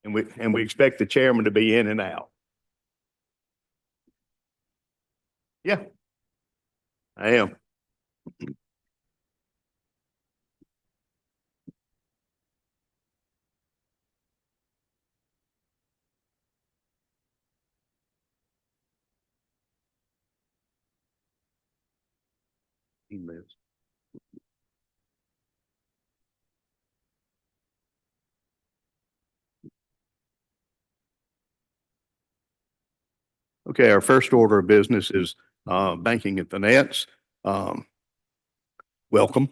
And we expect the chairman to be in and out. Yeah, I am. Emails. Okay, our first order of business is banking and finance. Welcome,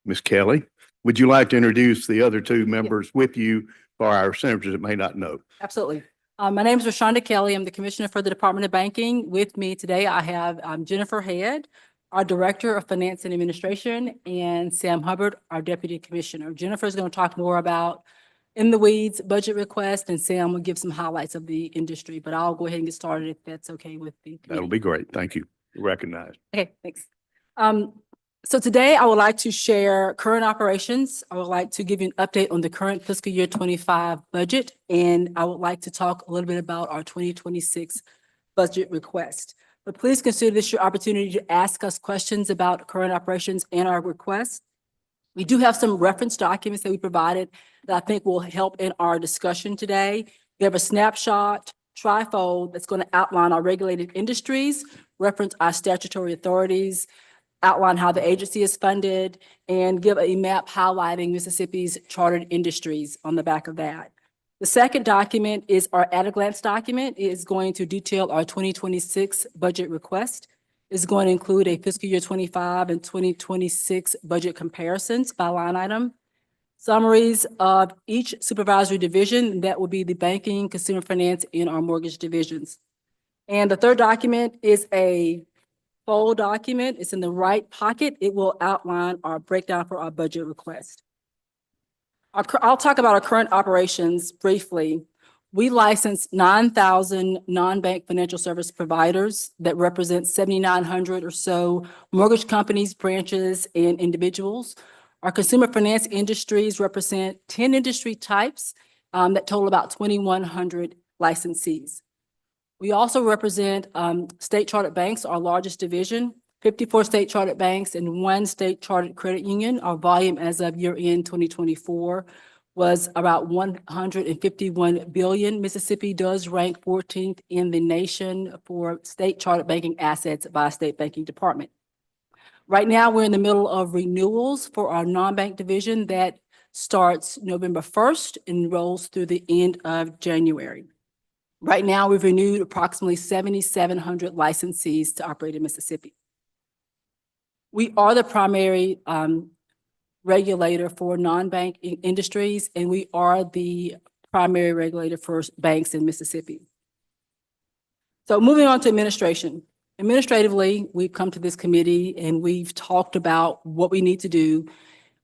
Ms. Kelly. Would you like to introduce the other two members with you for our senators that may not know? Absolutely. My name is Rashonda Kelly. I'm the Commissioner for the Department of Banking. With me today, I have Jennifer Head, our Director of Finance and Administration, and Sam Hubbard, our Deputy Commissioner. Jennifer is going to talk more about in the weeds budget request, and Sam will give some highlights of the industry, but I'll go ahead and get started if that's okay with the committee. That'll be great. Thank you. Recognized. Okay, thanks. So today I would like to share current operations. I would like to give you an update on the current fiscal year 25 budget, and I would like to talk a little bit about our 2026 budget request. But please consider this your opportunity to ask us questions about current operations and our request. We do have some reference documents that we provided that I think will help in our discussion today. We have a snapshot trifold that's going to outline our regulated industries, reference our statutory authorities, outline how the agency is funded, and give a map highlighting Mississippi's chartered industries on the back of that. The second document is our at-a-glance document. It is going to detail our 2026 budget request. It's going to include a fiscal year 25 and 2026 budget comparisons by line item, summaries of each supervisory division, that will be the banking, consumer finance, and our mortgage divisions. And the third document is a full document. It's in the right pocket. It will outline our breakdown for our budget request. I'll talk about our current operations briefly. We license 9,000 non-bank financial service providers that represent 7,900 or so mortgage companies, branches, and individuals. Our consumer finance industries represent 10 industry types that total about 2,100 licensees. We also represent state chartered banks, our largest division, 54 state chartered banks and 1 state chartered credit union. Our volume as of year-end 2024 was about $151 billion. Mississippi does rank 14th in the nation for state chartered banking assets by state banking department. Right now, we're in the middle of renewals for our non-bank division that starts November 1st and rolls through the end of January. Right now, we've renewed approximately 7,700 licensees to operate in Mississippi. We are the primary regulator for non-bank industries, and we are the primary regulator for banks in Mississippi. So moving on to administration. Administratively, we've come to this committee and we've talked about what we need to do.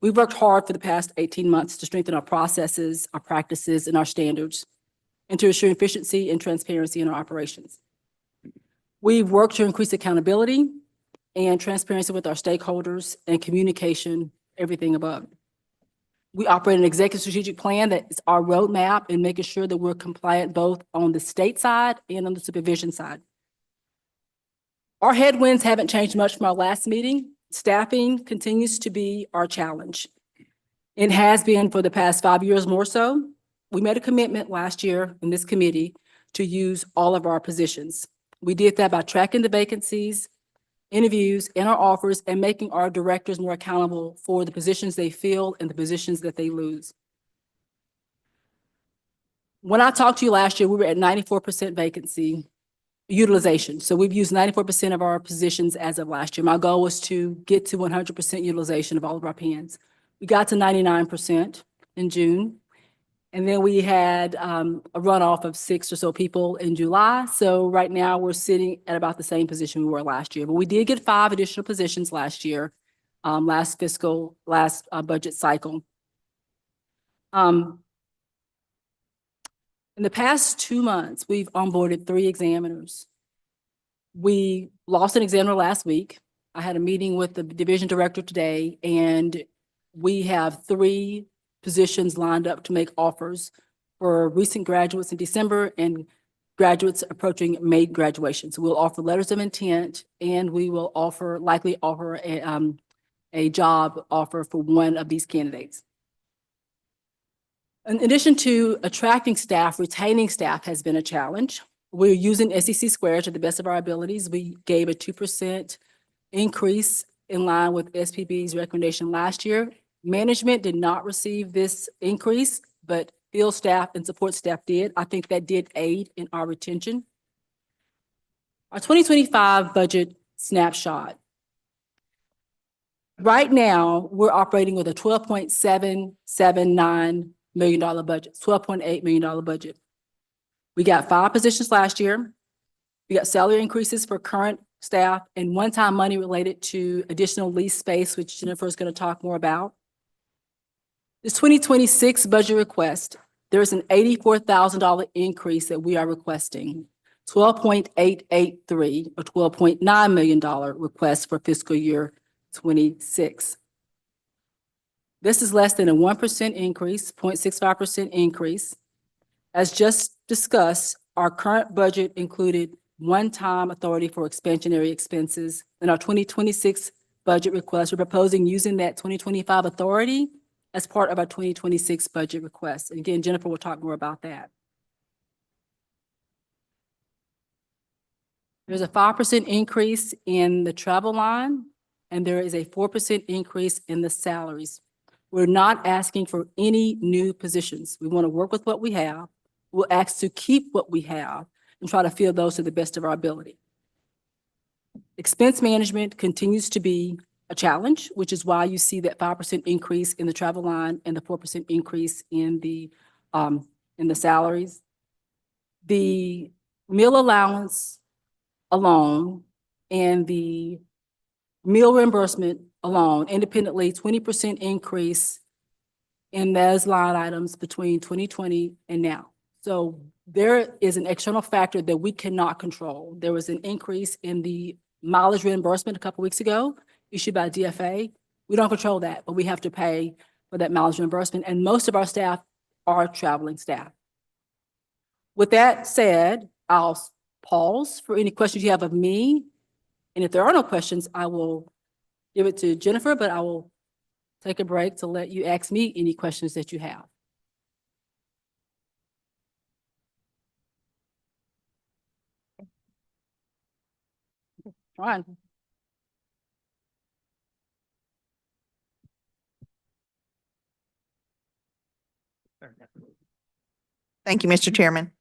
We've worked hard for the past 18 months to strengthen our processes, our practices, and our standards, and to ensure efficiency and transparency in our operations. We've worked to increase accountability and transparency with our stakeholders and communication, everything above. We operate an executive strategic plan that is our roadmap in making sure that we're compliant both on the state side and on the supervision side. Our headwinds haven't changed much from our last meeting. Staffing continues to be our challenge. It has been for the past 5 years more so. We made a commitment last year in this committee to use all of our positions. We did that by tracking the vacancies, interviews, and our offers, and making our directors more accountable for the positions they fill and the positions that they lose. When I talked to you last year, we were at 94% vacancy utilization. So we've used 94% of our positions as of last year. My goal was to get to 100% utilization of all of our PNs. We got to 99% in June. And then we had a runoff of 6 or so people in July. So right now we're sitting at about the same position we were last year. But we did get 5 additional positions last year, last budget cycle. In the past 2 months, we've onboarded 3 examiners. We lost an examiner last week. I had a meeting with the division director today, and we have 3 positions lined up to make offers for recent graduates in December and graduates approaching May graduation. So we'll offer letters of intent, and we will likely offer a job offer for one of these candidates. In addition to attracting staff, retaining staff has been a challenge. We're using SEC squared to the best of our abilities. We gave a 2% increase in line with SPB's recommendation last year. Management did not receive this increase, but field staff and support staff did. I think that did aid in our retention. Our 2025 budget snapshot. Right now, we're operating with a $12.779 million budget, $12.8 million budget. We got 5 positions last year. We got salary increases for current staff and one-time money related to additional lease space, which Jennifer is going to talk more about. This 2026 budget request, there is an $84,000 increase that we are requesting, $12.883 or $12.9 million request for fiscal year 26. This is less than a 1% increase, 0.65% increase. As just discussed, our current budget included one-time authority for expansionary expenses. In our 2026 budget request, we're proposing using that 2025 authority as part of our 2026 budget request. And again, Jennifer will talk more about that. There's a 5% increase in the travel line, and there is a 4% increase in the salaries. We're not asking for any new positions. We want to work with what we have. We'll ask to keep what we have and try to fill those to the best of our ability. Expense management continues to be a challenge, which is why you see that 5% increase in the travel line and the 4% increase in the salaries. The meal allowance alone and the meal reimbursement alone, independently, 20% increase in those line items between 2020 and now. So there is an external factor that we cannot control. There was an increase in the mileage reimbursement a couple weeks ago, issued by DFA. We don't control that, but we have to pay for that mileage reimbursement, and most of our staff are traveling staff. With that said, I'll pause for any questions you have of me, and if there are no questions, I will give it to Jennifer, but I will take a break to let you ask me any questions that you have. Ron. Thank you, Mr. Chairman.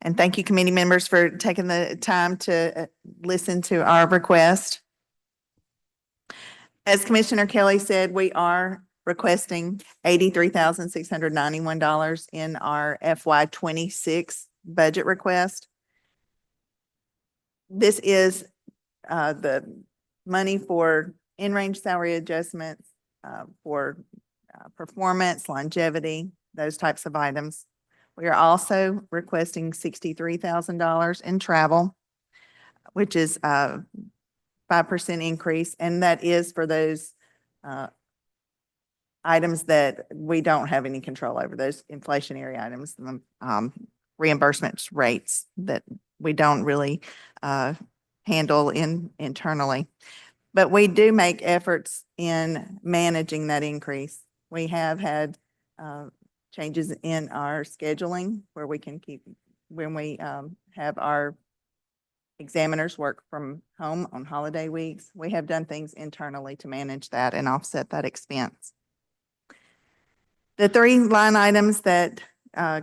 And thank you, committee members, for taking the time to listen to our request. As Commissioner Kelly said, we are requesting $83,691 in our FY26 budget request. This is the money for in-range salary adjustments, for performance, longevity, those types of items. We are also requesting $63,000 in travel, which is a 5% increase, and that is for those items that we don't have any control over, those inflationary items, reimbursement rates that we don't really handle internally. But we do make efforts in managing that increase. We have had changes in our scheduling where we can keep, when we have our examiners work from home on holiday weeks, we have done things internally to manage that and offset that expense. The 3 line items that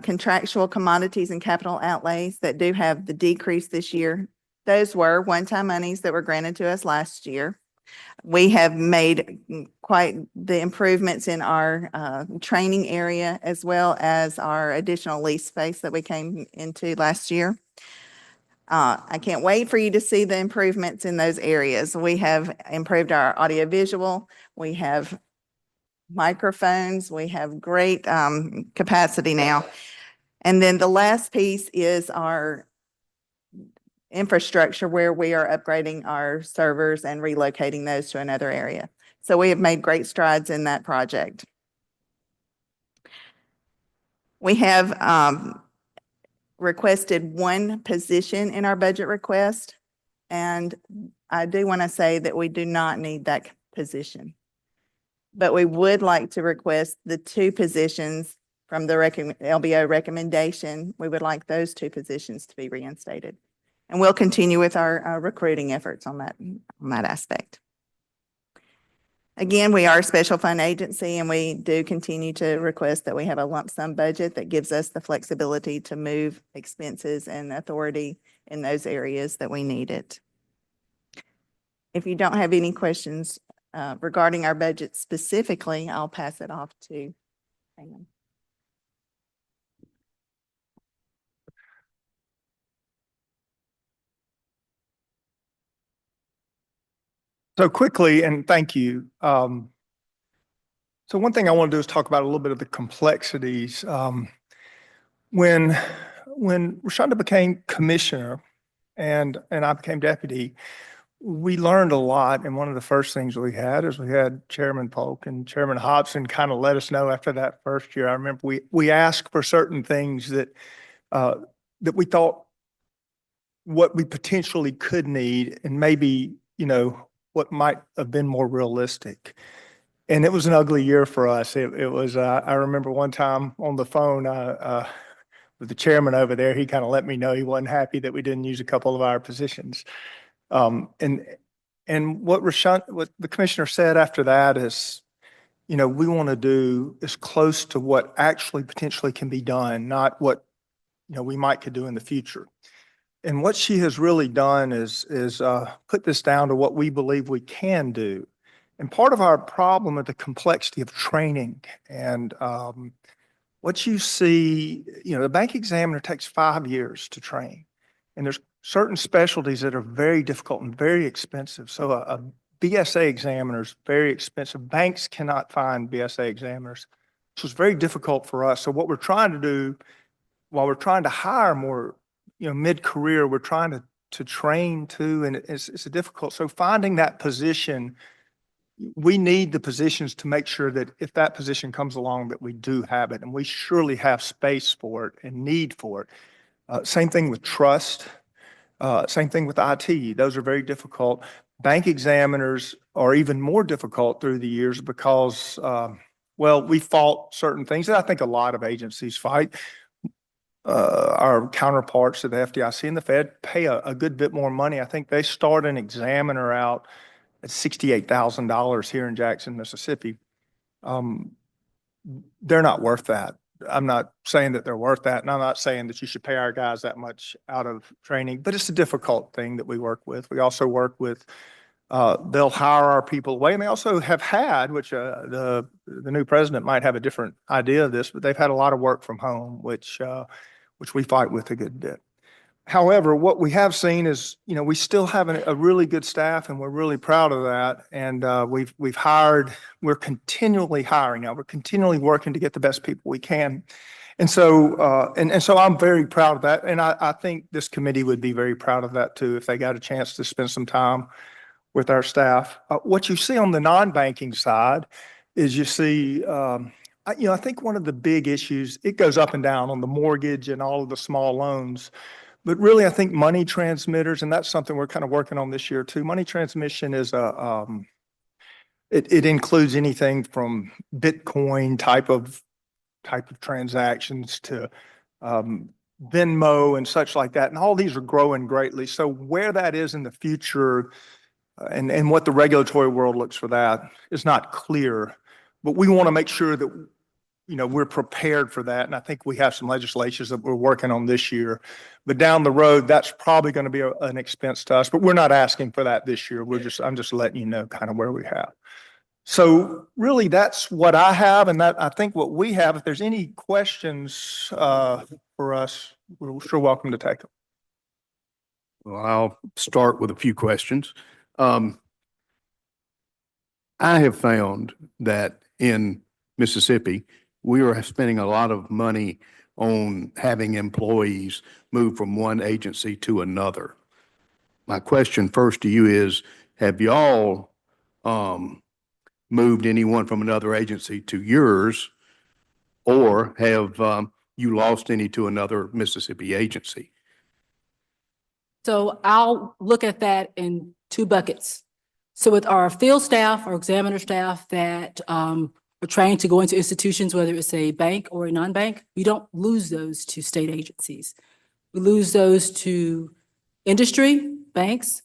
contractual commodities and capital outlays that do have the decrease this year, those were one-time monies that were granted to us last year. We have made quite the improvements in our training area, as well as our additional lease space that we came into last year. I can't wait for you to see the improvements in those areas. We have improved our audiovisual. We have microphones. We have great capacity now. And then the last piece is our infrastructure, where we are upgrading our servers and relocating those to another area. So we have made great strides in that project. We have requested one position in our budget request. And I do want to say that we do not need that position. But we would like to request the two positions from the LBO recommendation. We would like those two positions to be reinstated. And we'll continue with our recruiting efforts on that aspect. Again, we are a special fund agency, and we do continue to request that we have a lump sum budget that gives us the flexibility to move expenses and authority in those areas that we need it. If you don't have any questions regarding our budget specifically, I'll pass it off to Pam. So quickly, and thank you. So one thing I want to do is talk about a little bit of the complexities. When Rashonda became commissioner and I became deputy, we learned a lot. And one of the first things we had Chairman Polk and Chairman Hobson kind of let us know after that first year. I remember we asked for certain things that we thought what we potentially could need, and maybe, what might have been more realistic. And it was an ugly year for us. It was, I remember one time on the phone with the chairman over there, he kind of let me know he wasn't happy that we didn't use a couple of our positions. And what the commissioner said after that is, we want to do as close to what actually potentially can be done, not what, we might could do in the future. And what she has really done is put this down to what we believe we can do. And part of our problem is the complexity of training. And what you see, the bank examiner takes 5 years to train. And there's certain specialties that are very difficult and very expensive. So a BSA examiner is very expensive. Banks cannot find BSA examiners. So it's very difficult for us. So what we're trying to do, while we're trying to hire more, mid-career, we're trying to train too, and it's a difficult. So finding that position, we need the positions to make sure that if that position comes along, that we do have it, and we surely have space for it and need for it. Same thing with trust. Same thing with IT. Those are very difficult. Bank examiners are even more difficult through the years because, we fought certain things that I think a lot of agencies fight. Our counterparts at the FDIC and the Fed pay a good bit more money. I think they start an examiner out at $68,000 here in Jackson, Mississippi. They're not worth that. I'm not saying that they're worth that, and I'm not saying that you should pay our guys that much out of training, but it's a difficult thing that we work with. We also work with, they'll hire our people away, and they also have had, which the new president might have a different idea of this, but they've had a lot of work from home, which we fight with a good bit. However, what we have seen is, we still have a really good staff, and we're really proud of that. And we've hired, we're continually hiring now. We're continually working to get the best people we can. And so, so I'm very proud of that. And I think this committee would be very proud of that too, if they got a chance to spend some time with our staff. What you see on the non-banking side is you see, I think one of the big issues, it goes up and down on the mortgage and all of the small loans. But really, I think money transmitters, and that's something we're kind of working on this year too. Money transmission is it includes anything from Bitcoin type of transactions to Venmo and such like that. And all these are growing greatly. So where that is in the future and what the regulatory world looks for that is not clear. But we want to make sure that we're prepared for that. And I think we have some legislations that we're working on this year. But down the road, that's probably going to be an expense to us. But we're not asking for that this year. I'm just letting you know kind of where we have. So really, that's what I have. And that I think what we have, if there's any questions for us, we're sure welcome to take them. Well, I'll start with a few questions. I have found that in Mississippi, we are spending a lot of money on having employees move from one agency to another. My question first to you is, have y'all moved anyone from another agency to yours, or have you lost any to another Mississippi agency? So I'll look at that in two buckets. So with our field staff or examiner staff that are trained to go into institutions, whether it's a bank or a non-bank, we don't lose those to state agencies. We lose those to industry, banks,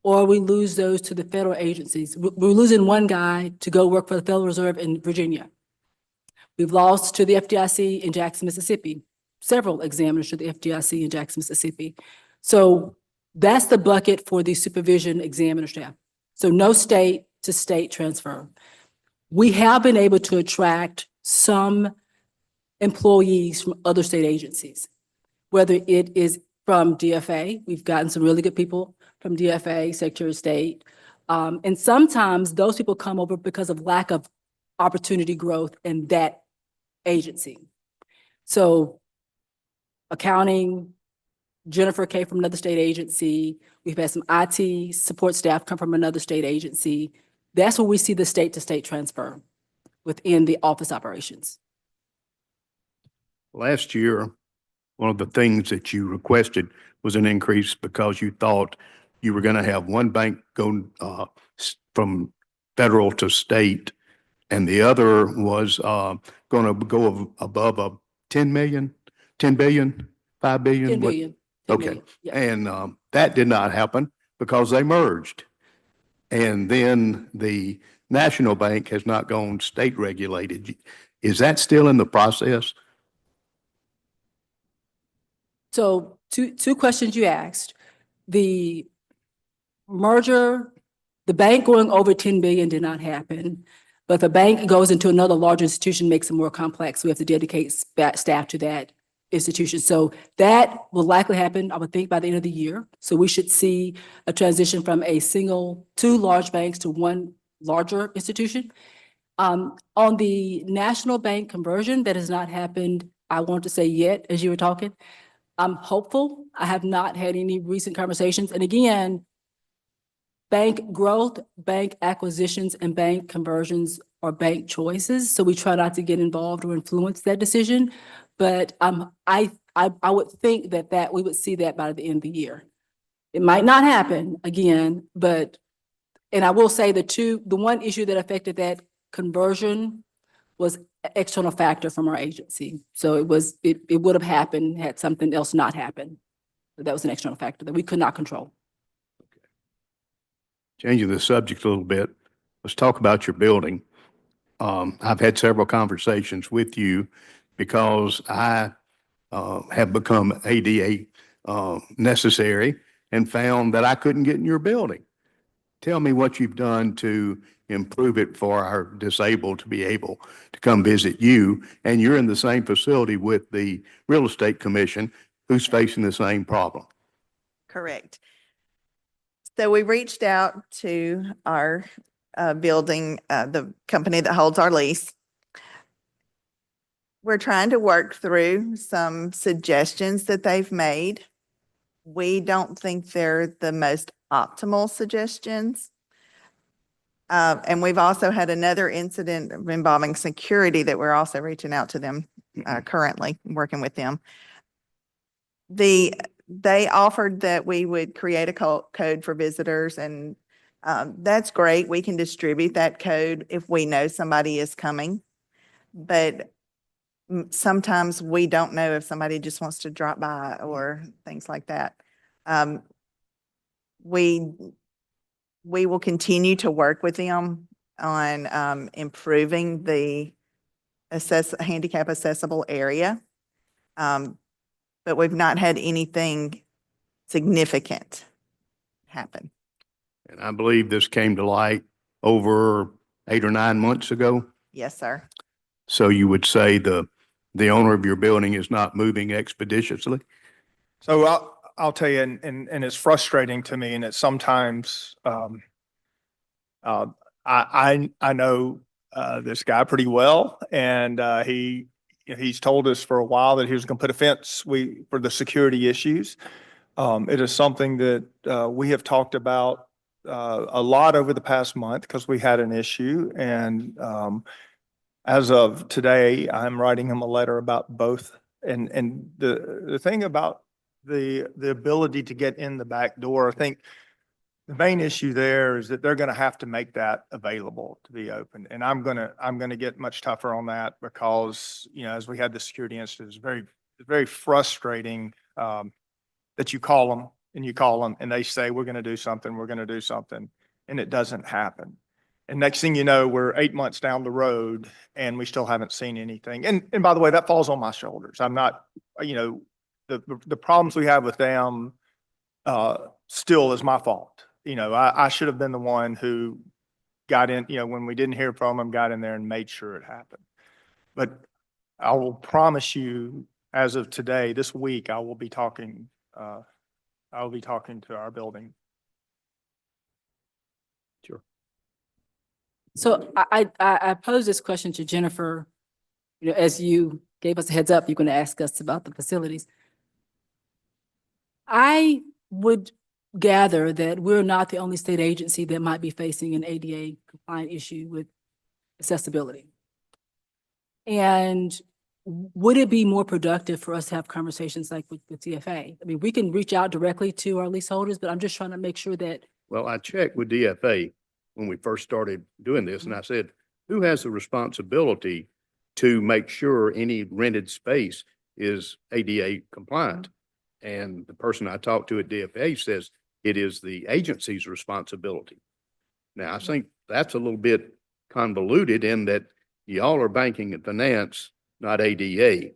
or we lose those to the federal agencies. We're losing one guy to go work for the Federal Reserve in Virginia. We've lost to the FDIC in Jackson, Mississippi, several examiners to the FDIC in Jackson, Mississippi. So that's the bucket for the supervision examiner staff. So no state to state transfer. We have been able to attract some employees from other state agencies, whether it is from DFA. We've gotten some really good people from DFA, Secretary of State. And sometimes those people come over because of lack of opportunity growth in that agency. So accounting, Jennifer came from another state agency. We've had some IT support staff come from another state agency. That's where we see the state to state transfer within the office operations. Last year, one of the things that you requested was an increase because you thought you were going to have one bank go from federal to state, and the other was going to go above a 10 million, 10 billion, 5 billion? 10 What- billion. 10 Okay. billion, yeah. And that did not happen because they merged. And then the national bank has not gone state regulated. Is that still in the process? So two questions you asked. The merger, the bank going over 10 billion did not happen. But if a bank goes into another large institution, makes it more complex. We have to dedicate staff to that institution. So that will likely happen, I would think, by the end of the year. So we should see a transition from two large banks to one larger institution. On the national bank conversion, that has not happened, I want to say yet, as you were talking. I'm hopeful. I have not had any recent conversations. And again, bank growth, bank acquisitions, and bank conversions are bank choices. So we try not to get involved or influence that decision. But I would think that we would see that by the end of the year. It might not happen again, and I will say the one issue that affected that conversion was an external factor from our agency. So it would have happened had something else not happened. That was an external factor that we could not control. Changing the subject a little bit, let's talk about your building. I've had several conversations with you because I have become ADA necessary and found that I couldn't get in your building. Tell me what you've done to improve it for our disabled to be able to come visit you. And you're in the same facility with the Real Estate Commission, who's facing the same problem. Correct. So we reached out to our building, the company that holds our lease. We're trying to work through some suggestions that they've made. We don't think they're the most optimal suggestions. And we've also had another incident involving security that we're also reaching out to them currently, working with them. They offered that we would create a code for visitors, and that's great. We can distribute that code if we know somebody is coming. But sometimes we don't know if somebody just wants to drop by or things like that. We will continue to work with them on improving the handicap accessible area. But we've not had anything significant happen. And I believe this came to light over 8 or 9 months ago. Yes, sir. So you would say the owner of your building is not moving expeditiously? So I'll tell you, and it's frustrating to me, and it's sometimes, I know this guy pretty well, and he's told us for a while that he was going to put a fence for the security issues. It is something that we have talked about a lot over the past month because we had an issue, and as of today, I'm writing him a letter about both And the thing about the ability to get in the back door, I think the main issue there is that they're going to have to make that available to be open. And I'm going to get much tougher on that because, you know, as we had the security incident, it's very frustrating, that you call them and they say, we're going to do something, and it doesn't happen. And next thing you know, we're 8 months down the road and we still haven't seen anything. And by the way, that falls on my shoulders. I'm not, you know, the problems we have with them, still is my fault. You know, I should have been the one who got in, you know, when we didn't hear from them, got in there and made sure it happened. But I will promise you, as of today, this week, I will be talking to our building. Sure. So I posed this question to Jennifer, you know, as you gave us a heads up, you're going to ask us about the facilities. I would gather that we're not the only state agency that might be facing an ADA compliant issue with accessibility. And would it be more productive for us to have conversations like with DFA? I mean, we can reach out directly to our leaseholders, but I'm just trying to make sure that. Well, I checked with DFA when we first started doing this, and I said, who has the responsibility to make sure any rented space is ADA compliant? And the person I talked to at DFA says it is the agency's responsibility. Now, I think that's a little bit convoluted in that y'all are banking and finance, not ADA,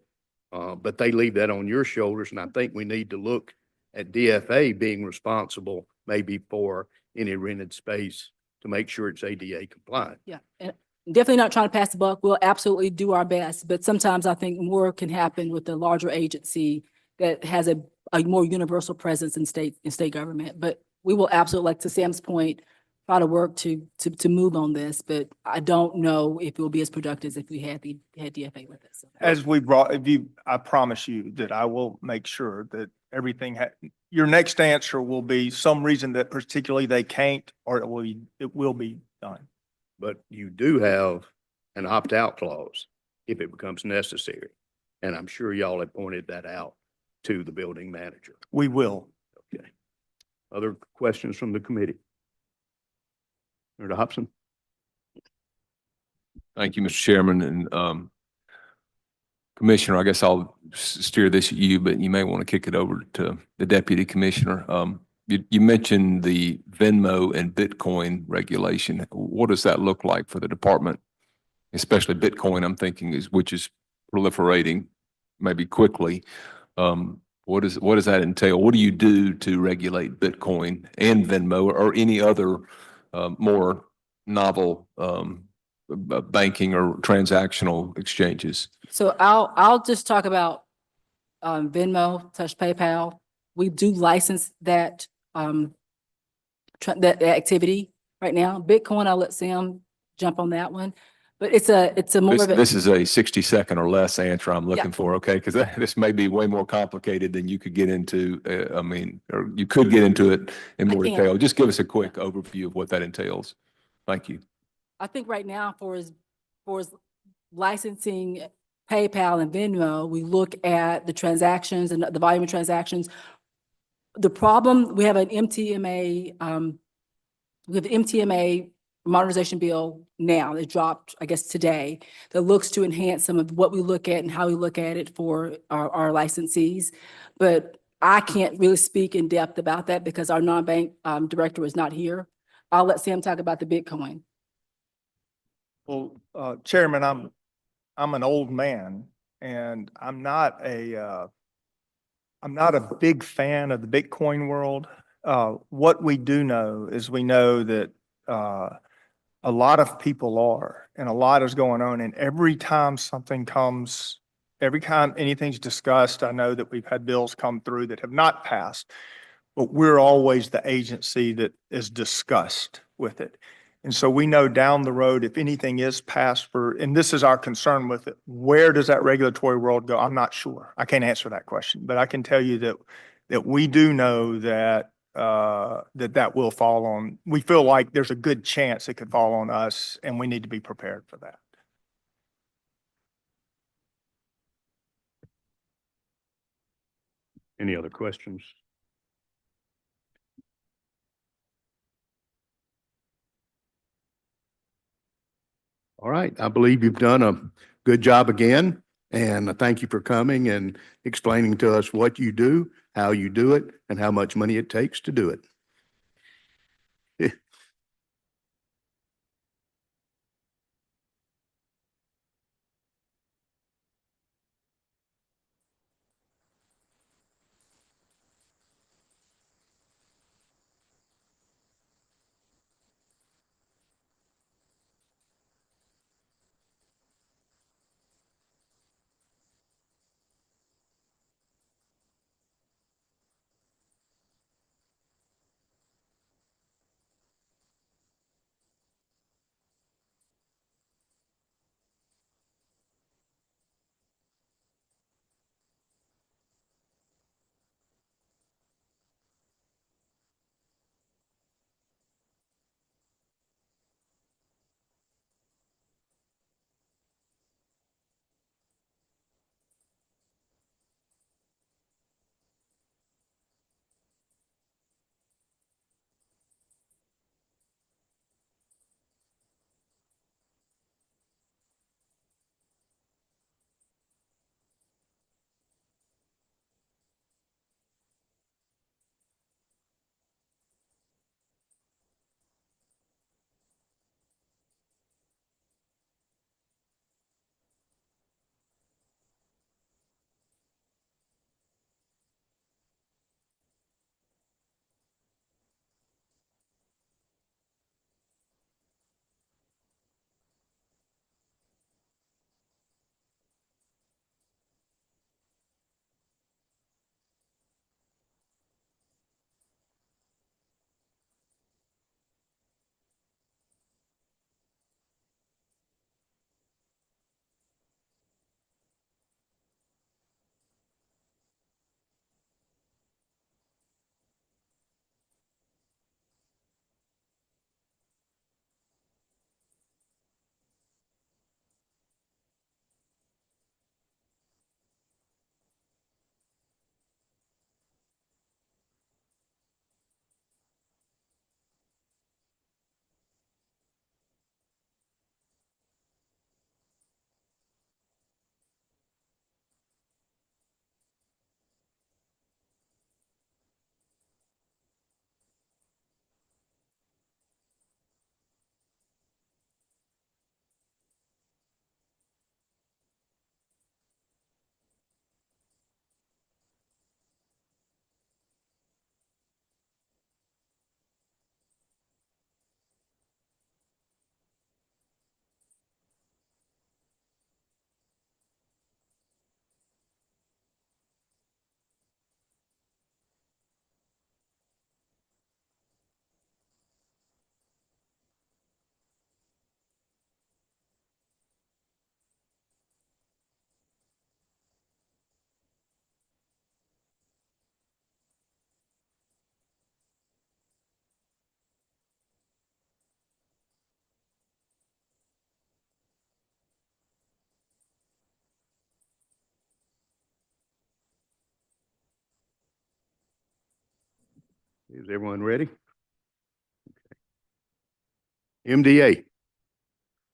but they leave that on your shoulders. And I think we need to look at DFA being responsible maybe for any rented space to make sure it's ADA compliant. Yeah, and definitely not trying to pass the buck. We'll absolutely do our best, but sometimes I think more can happen with the larger agency that has a more universal presence in state government. But we will absolutely, like to Sam's point, try to work to move on this. But I don't know if it will be as productive as if we had DFA with us. As I promise you that I will make sure that everything, your next answer will be some reason that particularly they can't, or it will be done. But you do have an opt-out clause if it becomes necessary. And I'm sure y'all have pointed that out to the building manager. We will. Okay. Other questions from the committee? Senator Hobson? Thank you, Mr. Chairman. And Commissioner, I guess I'll steer this at you, but you may want to kick it over to the Deputy Commissioner. You mentioned the Venmo and Bitcoin regulation. What does that look like for the department? Especially Bitcoin, I'm thinking, which is proliferating maybe quickly. What does that entail? What do you do to regulate Bitcoin and Venmo or any other more novel banking or transactional exchanges? So I'll just talk about Venmo, Touch PayPal. We do license that that activity right now. Bitcoin, I'll let Sam jump on that one. But it's a more of a. This is a 60-second or less answer I'm looking for, okay? Because this may be way more complicated than you could get into. I mean, or you could get into it in more detail. Just give us a quick overview of what that entails. Thank you. I think right now for licensing PayPal and Venmo, we look at the transactions and the volume of transactions. The problem, we have an MTMA, modernization bill now that dropped, I guess, today, that looks to enhance some of what we look at and how we look at it for our licensees. But I can't really speak in depth about that because our non-bank director is not here. I'll let Sam talk about the Bitcoin. Well, Chairman, I'm an old man and I'm not a big fan of the Bitcoin world. What we do know is we know that a lot of people are, and a lot is going on. And every time every time anything's discussed, I know that we've had bills come through that have not passed, but we're always the agency that is discussed with it. And so we know down the road, if anything is passed and this is our concern with it, where does that regulatory world go? I'm not sure. I can't answer that question, but I can tell you that we do know that that will fall on, we feel like there's a good chance it could fall on us and we need to be prepared for that. Any other questions? All right, I believe you've done a good job again, and I thank you for coming and explaining to us what you do, how you do it, and how much money it takes to do it. Is everyone ready? MDA,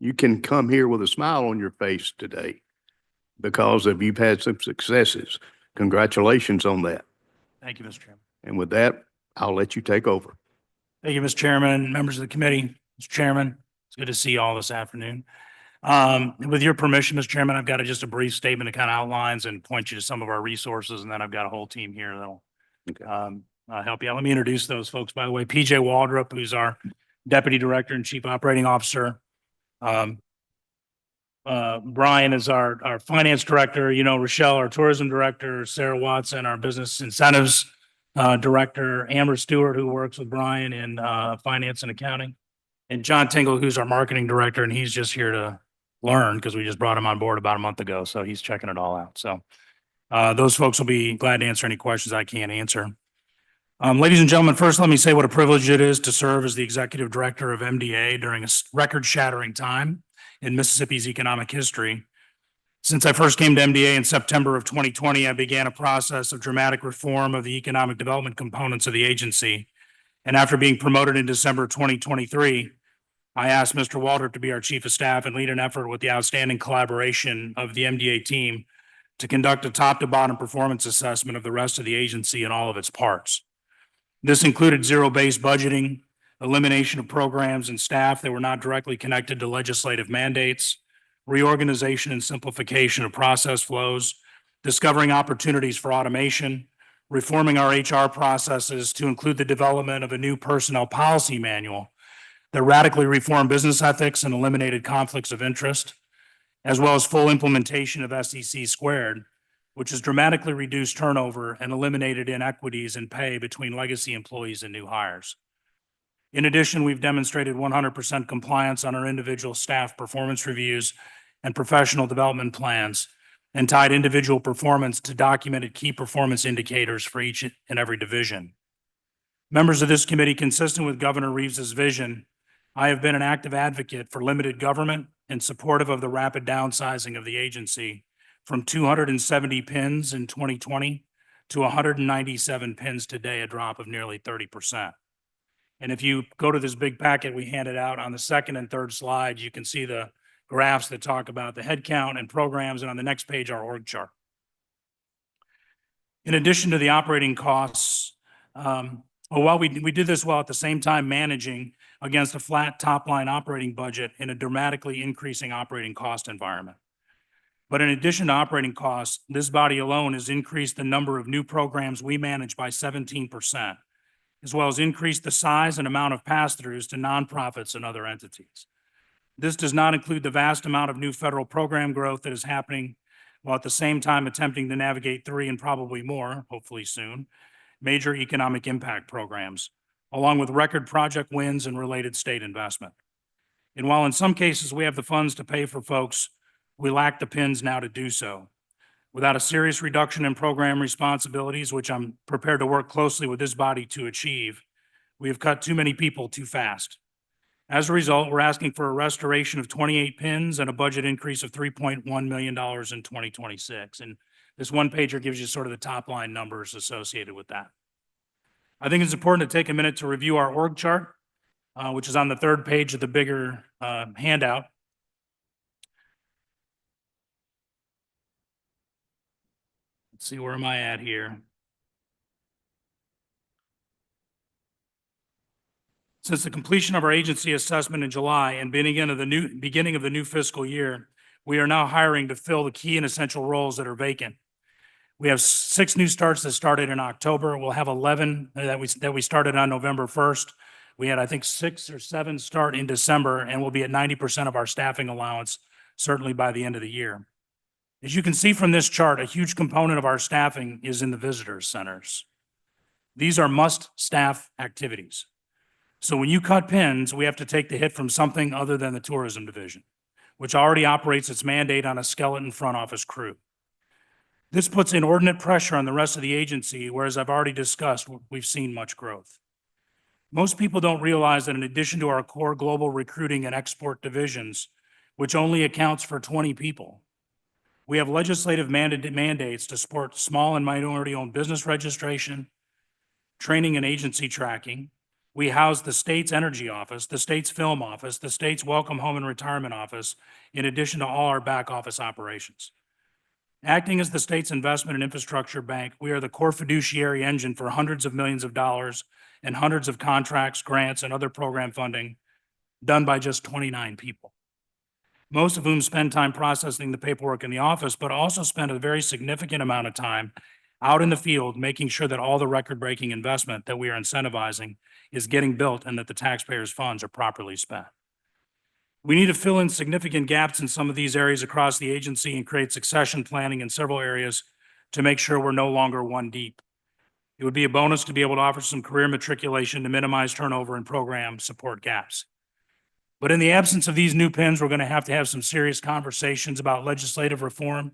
you can come here with a smile on your face today because of you've had some successes. Congratulations on that. Thank you, Mr. Chairman. And with that, I'll let you take over. Thank you, Mr. Chairman, members of the committee. Mr. Chairman, it's good to see you all this afternoon. With your permission, Mr. Chairman, I've got just a brief statement that kind of outlines and point you to some of our resources, and then I've got a whole team here that'll help you out. Let me introduce those folks, by the way. PJ Waldrop, who's our Deputy Director and Chief Operating Officer. Brian is our Finance Director. You know, Rochelle, our Tourism Director. Sarah Watson, our Business Incentives Director. Amber Stewart, who works with Brian in Finance and Accounting. And John Tingle, who's our Marketing Director, and he's just here to learn because we just brought him on board about a month ago. So he's checking it all out. So those folks will be glad to answer any questions I can't answer. Ladies and gentlemen, first, let me say what a privilege it is to serve as the Executive Director of MDA during a record-shattering time in Mississippi's economic history. Since I first came to MDA in September of 2020, I began a process of dramatic reform of the economic development components of the agency. And after being promoted in December 2023, I asked Mr. Walter to be our chief of staff and lead an effort with the outstanding collaboration of the MDA team to conduct a top to bottom performance assessment of the rest of the agency and all of its parts. This included zero-based budgeting, elimination of programs and staff that were not directly connected to legislative mandates, reorganization and simplification of process flows, discovering opportunities for automation, reforming our HR processes to include the development of a new personnel policy manual that radically reformed business ethics and eliminated conflicts of interest, as well as full implementation of SEC squared, which has dramatically reduced turnover and eliminated inequities in pay between legacy employees and new hires. In addition, we've demonstrated 100% compliance on our individual staff performance reviews and professional development plans, and tied individual performance to documented key performance indicators for each and every division. Members of this committee, consistent with Governor Reeves's vision, I have been an active advocate for limited government and supportive of the rapid downsizing of the agency from 270 pins in 2020 to 197 pins today, a drop of nearly 30%. And if you go to this big packet we handed out on the second and third slide, you can see the graphs that talk about the headcount and programs, and on the next page, our org chart. In addition to the operating costs, while we did this while at the same time managing against a flat top-line operating budget in a dramatically increasing operating cost environment. But in addition to operating costs, this body alone has increased the number of new programs we manage by 17%, as well as increased the size and amount of pass-throughs to nonprofits and other entities. This does not include the vast amount of new federal program growth that is happening while at the same time attempting to navigate 3 and probably more, hopefully soon, major economic impact programs, along with record project wins and related state investment. And while in some cases we have the funds to pay for folks, we lack the pins now to do so. Without a serious reduction in program responsibilities, which I'm prepared to work closely with this body to achieve, we have cut too many people too fast. As a result, we're asking for a restoration of 28 pins and a budget increase of $3.1 million in 2026. And this one pager gives you sort of the top line numbers associated with that. I think it's important to take a minute to review our org chart, which is on the third page of the bigger handout. Let's see, where am I at here? Since the completion of our agency assessment in July and beginning of the new fiscal year, we are now hiring to fill the key and essential roles that are vacant. We have 6 new starts that started in October. We'll have 11 that we started on November 1st. We had, I think, 6 or 7 start in December, and we'll be at 90% of our staffing allowance, certainly by the end of the year. As you can see from this chart, a huge component of our staffing is in the visitor centers. These are must-staff activities. So when you cut pins, we have to take the hit from something other than the tourism division, which already operates its mandate on a skeleton front office crew. This puts inordinate pressure on the rest of the agency, whereas I've already discussed, we've seen much growth. Most people don't realize that in addition to our core global recruiting and export divisions, which only accounts for 20 people, we have legislative mandates to support small and minority-owned business registration, training and agency tracking. We house the state's energy office, the state's film office, the state's welcome home and retirement office, in addition to all our back office operations. Acting as the state's investment and infrastructure bank, we are the core fiduciary engine for hundreds of millions of dollars and hundreds of contracts, grants, and other program funding done by just 29 people, most of whom spend time processing the paperwork in the office, but also spend a very significant amount of time out in the field, making sure that all the record-breaking investment that we are incentivizing is getting built and that the taxpayers' funds are properly spent. We need to fill in significant gaps in some of these areas across the agency and create succession planning in several areas to make sure we're no longer one deep. It would be a bonus to be able to offer some career matriculation to minimize turnover and program support gaps. But in the absence of these new pins, we're going to have some serious conversations about legislative reform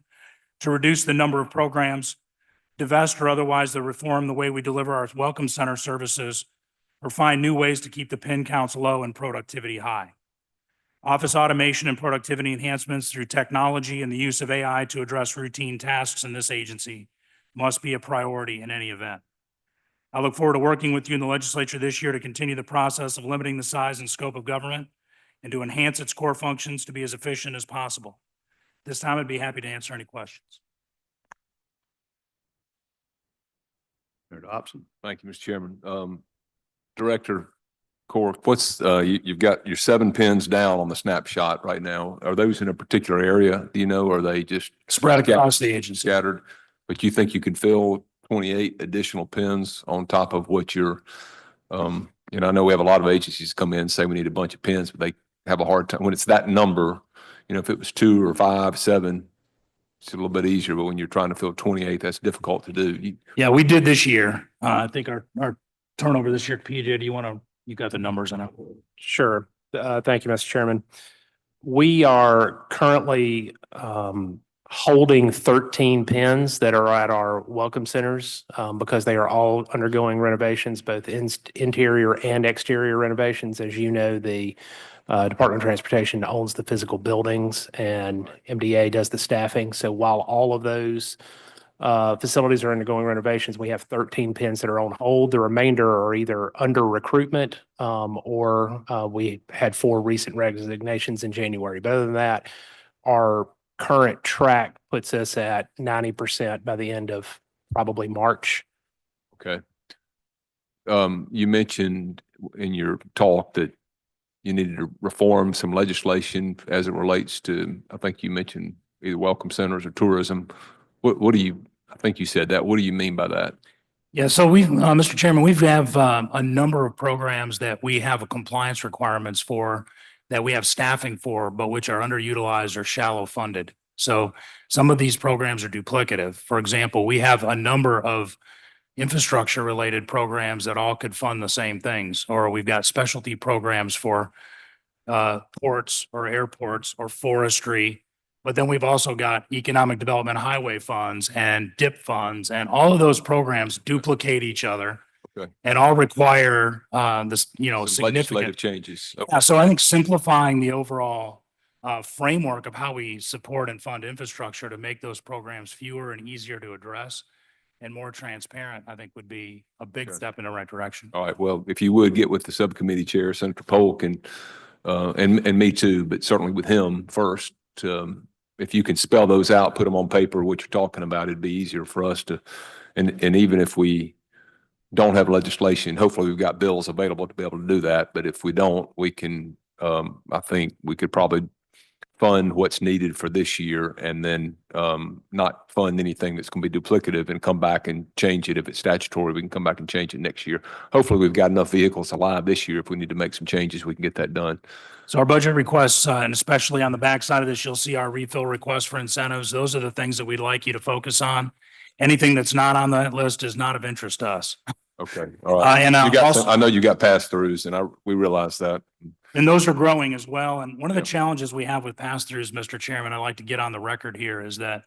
to reduce the number of programs, divest or otherwise the reform the way we deliver our welcome center services, or find new ways to keep the pin counts low and productivity high. Office automation and productivity enhancements through technology and the use of AI to address routine tasks in this agency must be a priority in any event. I look forward to working with you in the legislature this year to continue the process of limiting the size and scope of government and to enhance its core functions to be as efficient as possible. This time I'd be happy to answer any questions. Senator Hobson. Thank you, Mr. Chairman. Director Cork, what's, you've got your 7 pins down on the snapshot right now. Are those in a particular area? Do you know, or are they just Spread across the agency. scattered? But you think you could fill 28 additional pins on top of what you're, you know, I know we have a lot of agencies come in and say we need a bunch of pins, but they have a hard time when it's that number. You know, if it was 2 or 5, 7, it's a little bit easier, but when you're trying to fill 28, that's difficult to do. Yeah, we did this year. I think our turnover this year, PJ, you got the numbers on it? Sure. Thank you, Mr. Chairman. We are currently holding 13 pins that are at our welcome centers because they are all undergoing renovations, both interior and exterior renovations. As you know, the Department of Transportation owns the physical buildings and MDA does the staffing. So while all of those facilities are undergoing renovations, we have 13 pins that are on hold. The remainder are either under recruitment or we had 4 recent resignations in January. But other than that, our current track puts us at 90% by the end of probably March. Okay. You mentioned in your talk that you needed to reform some legislation as it relates to, I think you mentioned either welcome centers or tourism. What do you, I think you said that. What do you mean by that? Yeah, so we've, Mr. Chairman, we have a number of programs that we have compliance requirements for, that we have staffing for, but which are underutilized or shallow funded. So some of these programs are duplicative. For example, we have a number of infrastructure related programs that all could fund the same things, or we've got specialty programs for ports or airports or forestry. But then we've also got economic development highway funds and DIP funds, and all of those programs duplicate each other. Okay. And all require this, Some significant legislative changes. Okay. Yeah, so I think simplifying the overall framework of how we support and fund infrastructure to make those programs fewer and easier to address and more transparent, I think would be a big Sure. step in the right direction. All right. Well, if you would get with the subcommittee chair, Senator Polk, and me too, but certainly with him first, if you can spell those out, put them on paper, what you're talking about, it'd be easier for us to, and even if we don't have legislation, hopefully we've got bills available to be able to do that. But if we don't, we can, I think we could probably fund what's needed for this year and then not fund anything that's going to be duplicative and come back and change it. If it's statutory, we can come back and change it next year. Hopefully we've got enough vehicles alive this year. If we need to make some changes, we can get that done. So our budget requests, and especially on the backside of this, you'll see our refill requests for incentives. Those are the things that we'd like you to focus on. Anything that's not on that list is not of interest to us. Okay. All right. And You got also, some, I know you got pass-throughs and we realize that. and those are growing as well. And one of the Yeah. challenges we have with pass-throughs, Mr. Chairman, I'd like to get on the record here, is that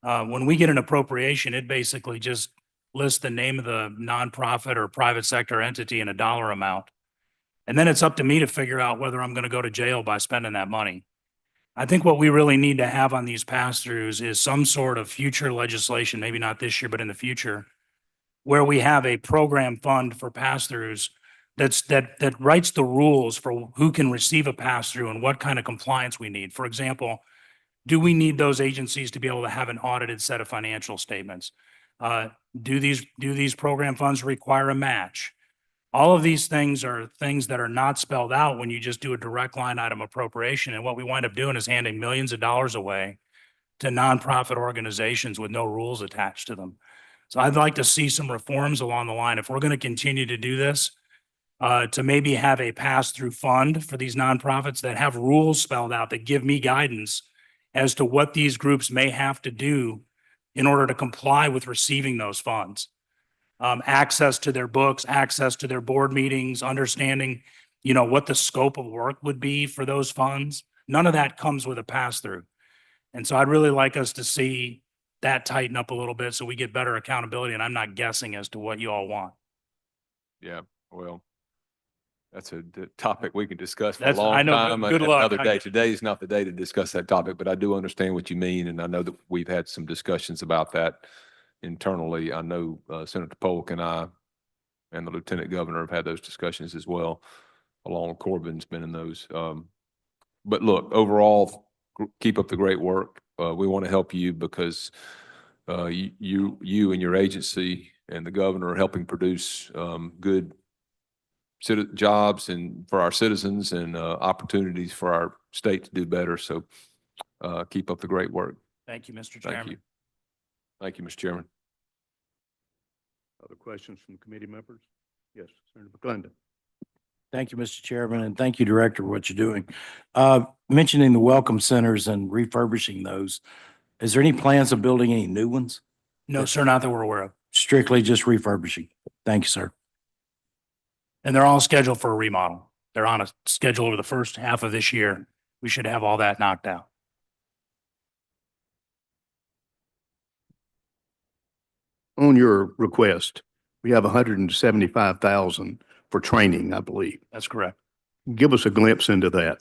when we get an appropriation, it basically just lists the name of the nonprofit or private sector entity and a dollar amount. And then it's up to me to figure out whether I'm going to go to jail by spending that money. I think what we really need to have on these pass-throughs is some sort of future legislation, maybe not this year, but in the future, where we have a program fund for pass-throughs that writes the rules for who can receive a pass-through and what kind of compliance we need. For example, do we need those agencies to be able to have an audited set of financial statements? Do these program funds require a match? All of these things are things that are not spelled out when you just do a direct line item appropriation. And what we wind up doing is handing millions of dollars away to nonprofit organizations with no rules attached to them. So I'd like to see some reforms along the line. If we're going to continue to do this, to maybe have a pass-through fund for these nonprofits that have rules spelled out that give me guidance as to what these groups may have to do in order to comply with receiving those funds. Access to their books, access to their board meetings, understanding, what the scope of work would be for those funds. None of that comes with a pass-through. And so I'd really like us to see that tighten up a little bit so we get better accountability. And I'm not guessing as to what you all want. Yeah. Well, That's a topic we can discuss for a That's- I long know. time. Good luck. Another day. Today is not the day to discuss that topic, but I do understand what you mean. And I know that we've had some discussions about that internally. I know Senator Polk and I and the Lieutenant Governor have had those discussions as well, along with Corbin's been in those. But look, overall, keep up the great work. We want to help you because you and your agency and the governor are helping produce good jobs and for our citizens and opportunities for our state to do better. So keep up the great work. Thank you, Mr. Thank Chairman. you. Thank you, Mr. Chairman. Other questions from committee members? Yes, Senator McClendon. Thank you, Mr. Chairman, and thank you, Director, for what you're doing. Mentioning the welcome centers and refurbishing those, is there any plans of building any new ones? No, sir, not that we're aware of. Strictly just refurbishing? Thank you, sir. And they're all scheduled for a remodel. They're on a schedule over the first half of this year. We should have all that knocked out. On your request, we have 175,000 for training, I believe. That's correct. Give us a glimpse into that.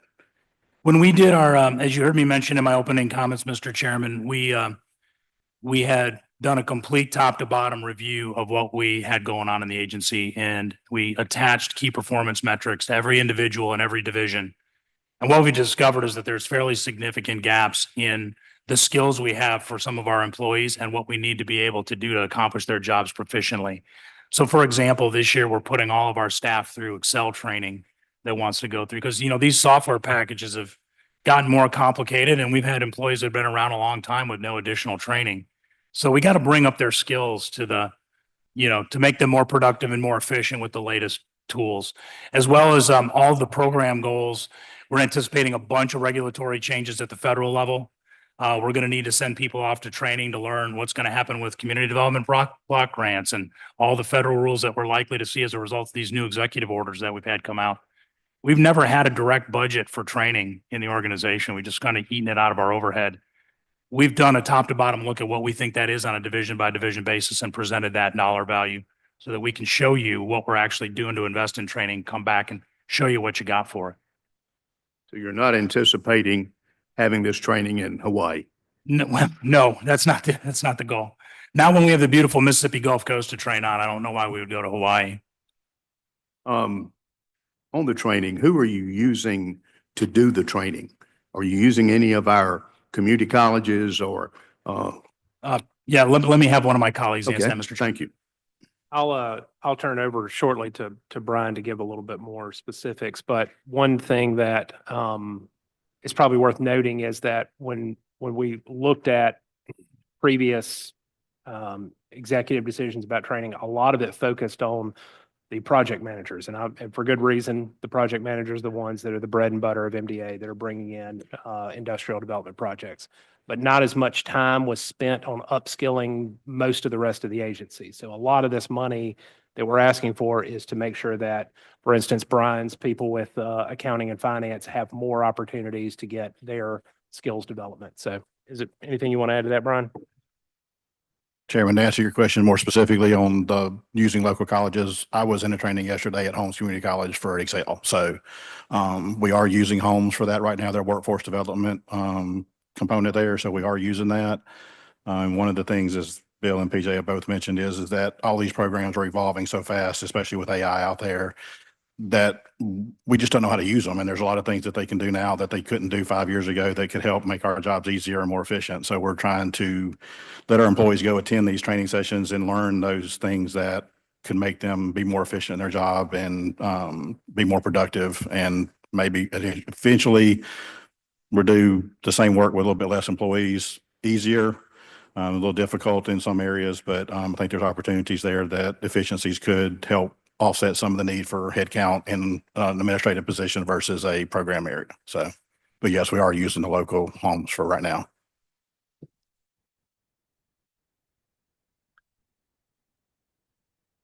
When we did our, as you heard me mention in my opening comments, Mr. Chairman, we had done a complete top to bottom review of what we had going on in the agency, and we attached key performance metrics to every individual in every division. And what we discovered is that there's fairly significant gaps in the skills we have for some of our employees and what we need to be able to do to accomplish their jobs proficiently. So for example, this year, we're putting all of our staff through Excel training that wants to go through, because, you know, these software packages have gotten more complicated, and we've had employees that have been around a long time with no additional training. So we got to bring up their skills to the, you know, to make them more productive and more efficient with the latest tools, as well as all the program goals. We're anticipating a bunch of regulatory changes at the federal level. We're going to need to send people off to training to learn what's going to happen with community development block grants and all the federal rules that we're likely to see as a result of these new executive orders that we've had come out. We've never had a direct budget for training in the organization. We just kind of eaten it out of our overhead. We've done a top to bottom look at what we think that is on a division by division basis and presented that dollar value so that we can show you what we're actually doing to invest in training, come back and show you what you got for it. So you're not anticipating having this training in Hawaii? No, that's not the goal. Now, when we have the beautiful Mississippi Gulf Coast to train on, I don't know why we would go to Hawaii. On the training, who are you using to do the training? Are you using any of our community colleges or? Yeah, let me have one of my colleagues answer Okay, that, Mr. Chairman. thank you. I'll turn over shortly to Brian to give a little bit more specifics, but one thing that is probably worth noting is that when we looked at previous executive decisions about training, a lot of it focused on the project managers, and for good reason. The project managers are the ones that are the bread and butter of MDA that are bringing in industrial development projects. But not as much time was spent on upskilling most of the rest of the agency. So a lot of this money that we're asking for is to make sure that, for instance, Brian's people with accounting and finance have more opportunities to get their skills development. So is it anything you want to add to that, Brian? Chairman, to answer your question more specifically on the using local colleges, I was in a training yesterday at Holmes Community College for Excel. So we are using Holmes for that right now, their workforce development component there. So we are using that. One of the things, as Bill and PJ have both mentioned, is that all these programs are evolving so fast, especially with AI out there, that we just don't know how to use them. And there's a lot of things that they can do now that they couldn't do 5 years ago that could help make our jobs easier and more efficient. So we're trying to let our employees go attend these training sessions and learn those things that can make them be more efficient in their job and be more productive, and maybe eventually we'll do the same work with a little bit less employees, easier, a little difficult in some areas, but I think there's opportunities there that efficiencies could help offset some of the need for headcount in an administrative position versus a program area. So, but yes, we are using the local homes for right now.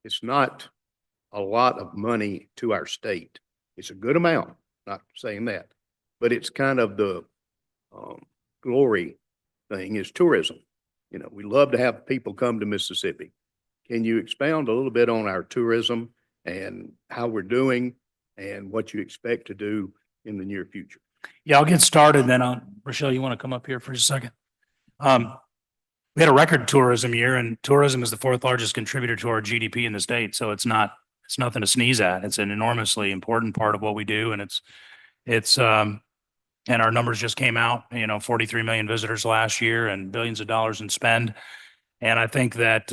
It's not a lot of money to our state. It's a good amount, not saying that, but it's kind of the glory thing is tourism. You know, we love to have people come to Mississippi. Can you expound a little bit on our tourism and how we're doing and what you expect to do in the near future. Yeah, I'll get started then. Rochelle, you want to come up here for a second? We had a record tourism year, and tourism is the fourth largest contributor to our GDP in the state. So it's nothing to sneeze at. It's an enormously important part of what we do. And and our numbers just came out, 43 million visitors last year and billions of dollars in spend. And I think that,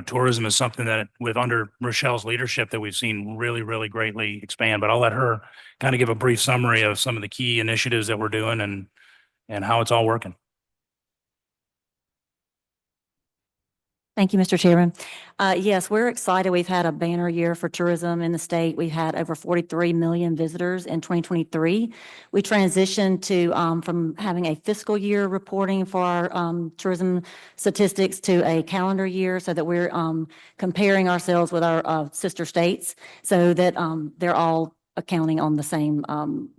tourism is something that under Rochelle's leadership that we've seen really, really greatly expand. But I'll let her kind of give a brief summary of some of the key initiatives that we're doing and how it's all working. Thank you, Mr. Chairman. Yes, we're excited. We've had a banner year for tourism in the state. We've had over 43 million visitors in 2023. We transitioned from having a fiscal year reporting for our tourism statistics to a calendar year so that we're comparing ourselves with our sister states so that they're all accounting on the same,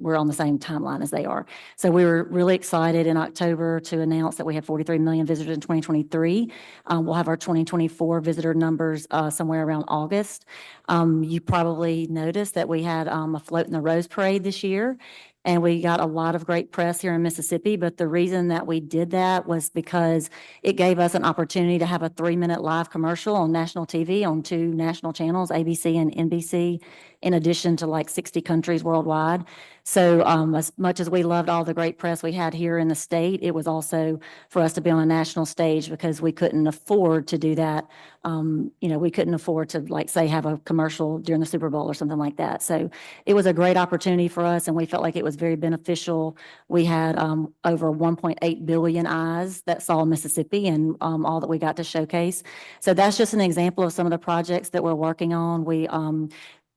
we're on the same timeline as they are. So we were really excited in October to announce that we had 43 million visitors in 2023. We'll have our 2024 visitor numbers somewhere around August. You probably noticed that we had a float in the Rose Parade this year. And we got a lot of great press here in Mississippi, but the reason that we did that was because it gave us an opportunity to have a 3-minute live commercial on national TV on 2 national channels, ABC and NBC, in addition to like 60 countries worldwide. So as much as we loved all the great press we had here in the state, it was also for us to be on a national stage because we couldn't afford to do that. We couldn't afford to, like, say, have a commercial during the Super Bowl or something like that. So it was a great opportunity for us, and we felt like it was very beneficial. We had over 1.8 billion eyes that saw Mississippi and all that we got to showcase. So that's just an example of some of the projects that we're working on. We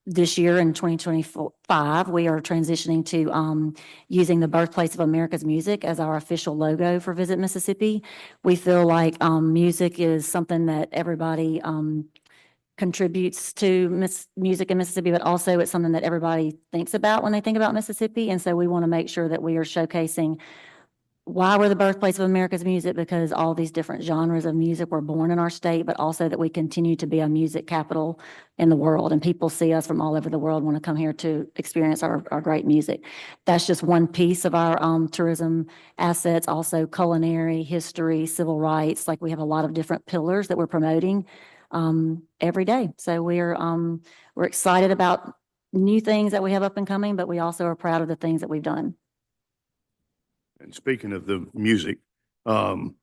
this year in 2025, we are transitioning to using the birthplace of America's music as our official logo for Visit Mississippi. We feel like music is something that everybody contributes to music in Mississippi, but also it's something that everybody thinks about when they think about Mississippi. And so we want to make sure that we are showcasing why we're the birthplace of America's music, because all these different genres of music were born in our state, but also that we continue to be a music capital in the world. And people see us from all over the world, want to come here to experience our great music. That's just one piece of our tourism assets, also culinary, history, civil rights. Like, we have a lot of different pillars that we're promoting every day. So we're excited about new things that we have up and coming, but we also are proud of the things that we've done. And speaking of the music, from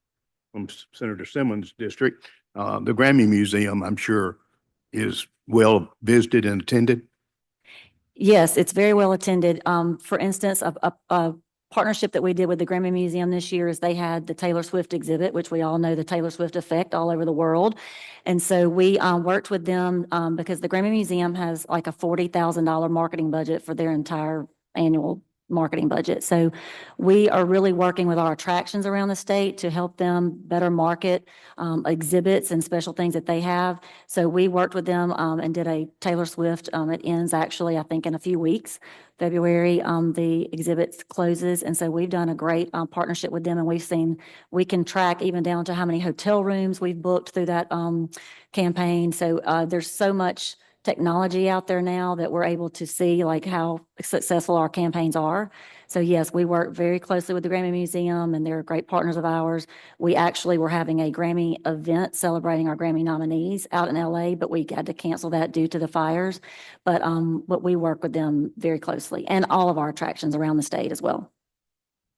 Senator Simmons' district, the Grammy Museum, I'm sure, is well visited and attended. Yes, it's very well attended. For instance, a partnership that we did with the Grammy Museum this year is they had the Taylor Swift exhibit, which we all know the Taylor Swift effect all over the world. And so we worked with them because the Grammy Museum has like a $40,000 marketing budget for their entire annual marketing budget. So we are really working with our attractions around the state to help them better market exhibits and special things that they have. So we worked with them and did a Taylor Swift. It ends actually, I think, in a few weeks. February, the exhibit closes. And so we've done a great partnership with them, and we've seen we can track even down to how many hotel rooms we've booked through that campaign. So there's so much technology out there now that we're able to see like how successful our campaigns are. So yes, we work very closely with the Grammy Museum, and they're great partners of ours. We actually were having a Grammy event celebrating our Grammy nominees out in LA, but we had to cancel that due to the fires. But we work with them very closely, and all of our attractions around the state as well.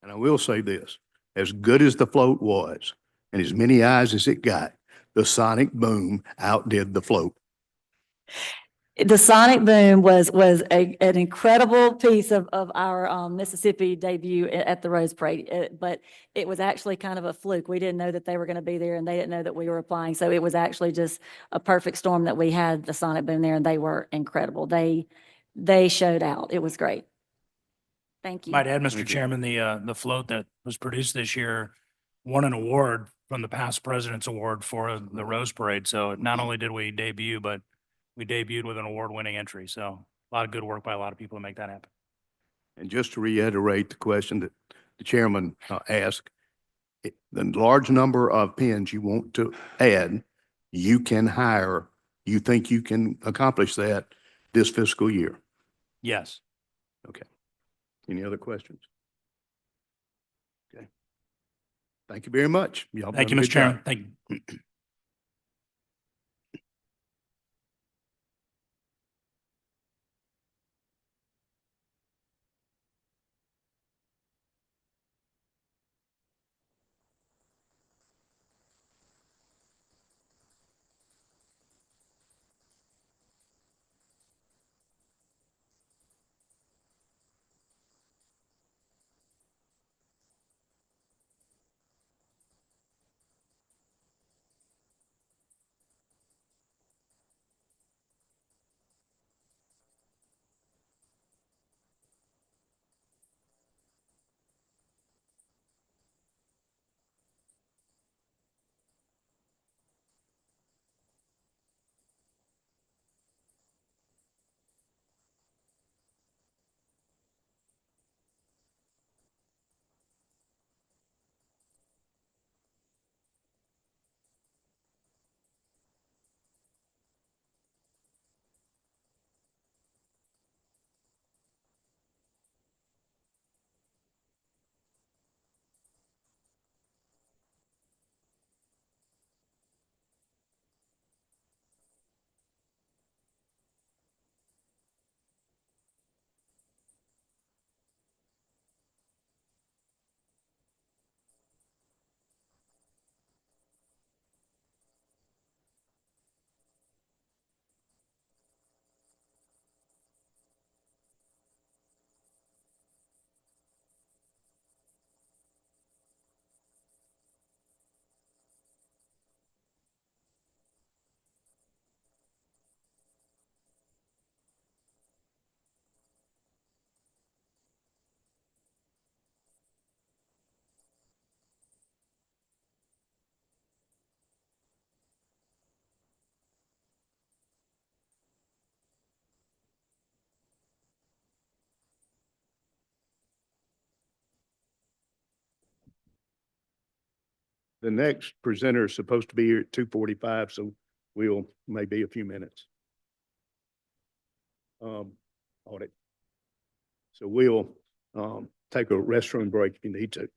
And I will say this, as good as the float was, and as many eyes as it got, the sonic boom outdid the float. The sonic boom was an incredible piece of our Mississippi debut at the Rose Parade, but it was actually kind of a fluke. We didn't know that they were going to be there, and they didn't know that we were applying. So it was actually just a perfect storm that we had the sonic boom there, and they were incredible. They showed out. It was great. Thank you. Might add, Mr. Chairman, the float that was produced this year won an award from the Past President's Award for the Rose Parade. So not only did we debut, but we debuted with an award-winning entry. So a lot of good work by a lot of people to make that happen. And just to reiterate the question that the chairman asked, the large number of pins you want to add, you can hire, you think you can accomplish that this fiscal year. Yes. Any other questions? Okay. Thank you very much. Y'all Thank done you, a Mr. good job. Chairman. Thank you. The next presenter is supposed to be here at 2:45, so we'll maybe a few minutes. Audit. So we'll take a restroom break if you need to.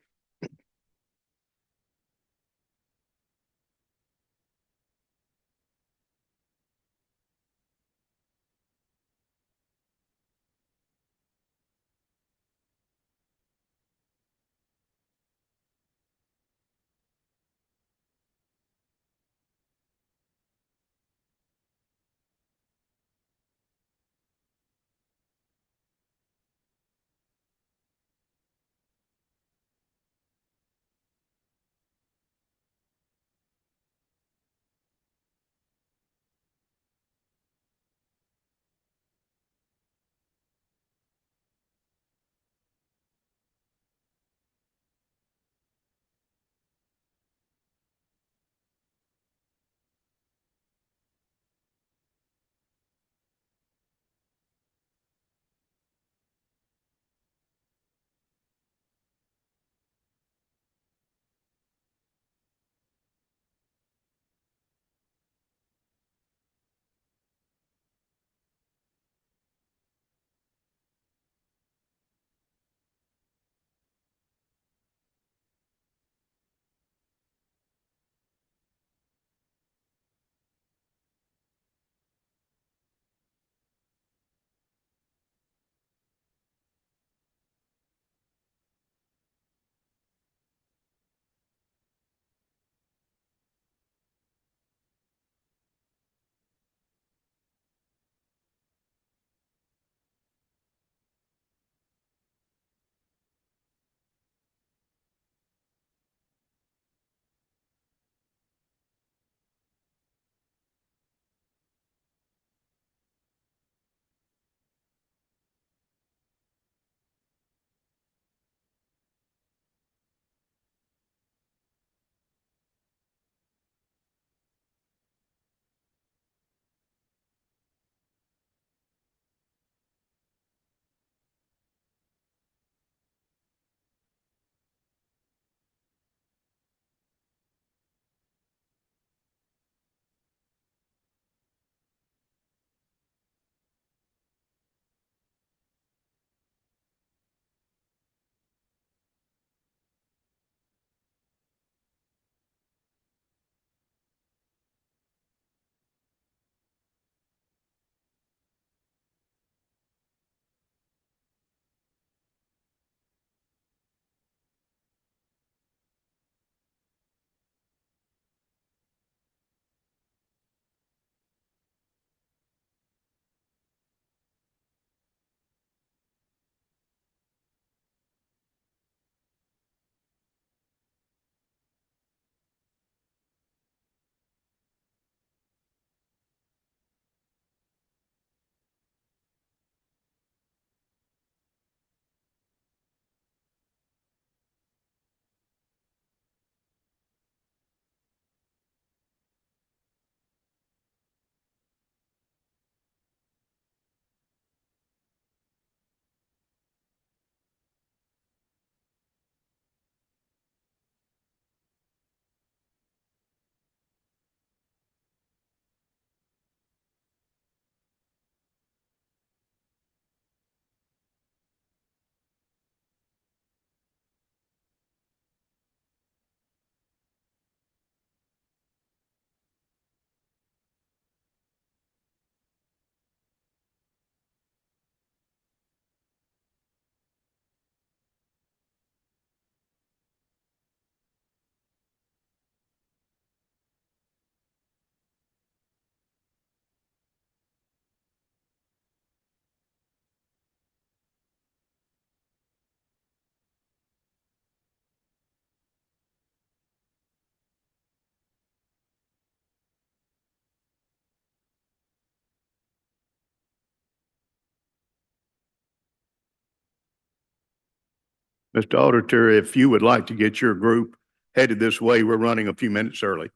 Mr. Auditor, if you would like to get your group headed this way, we're running a few minutes early.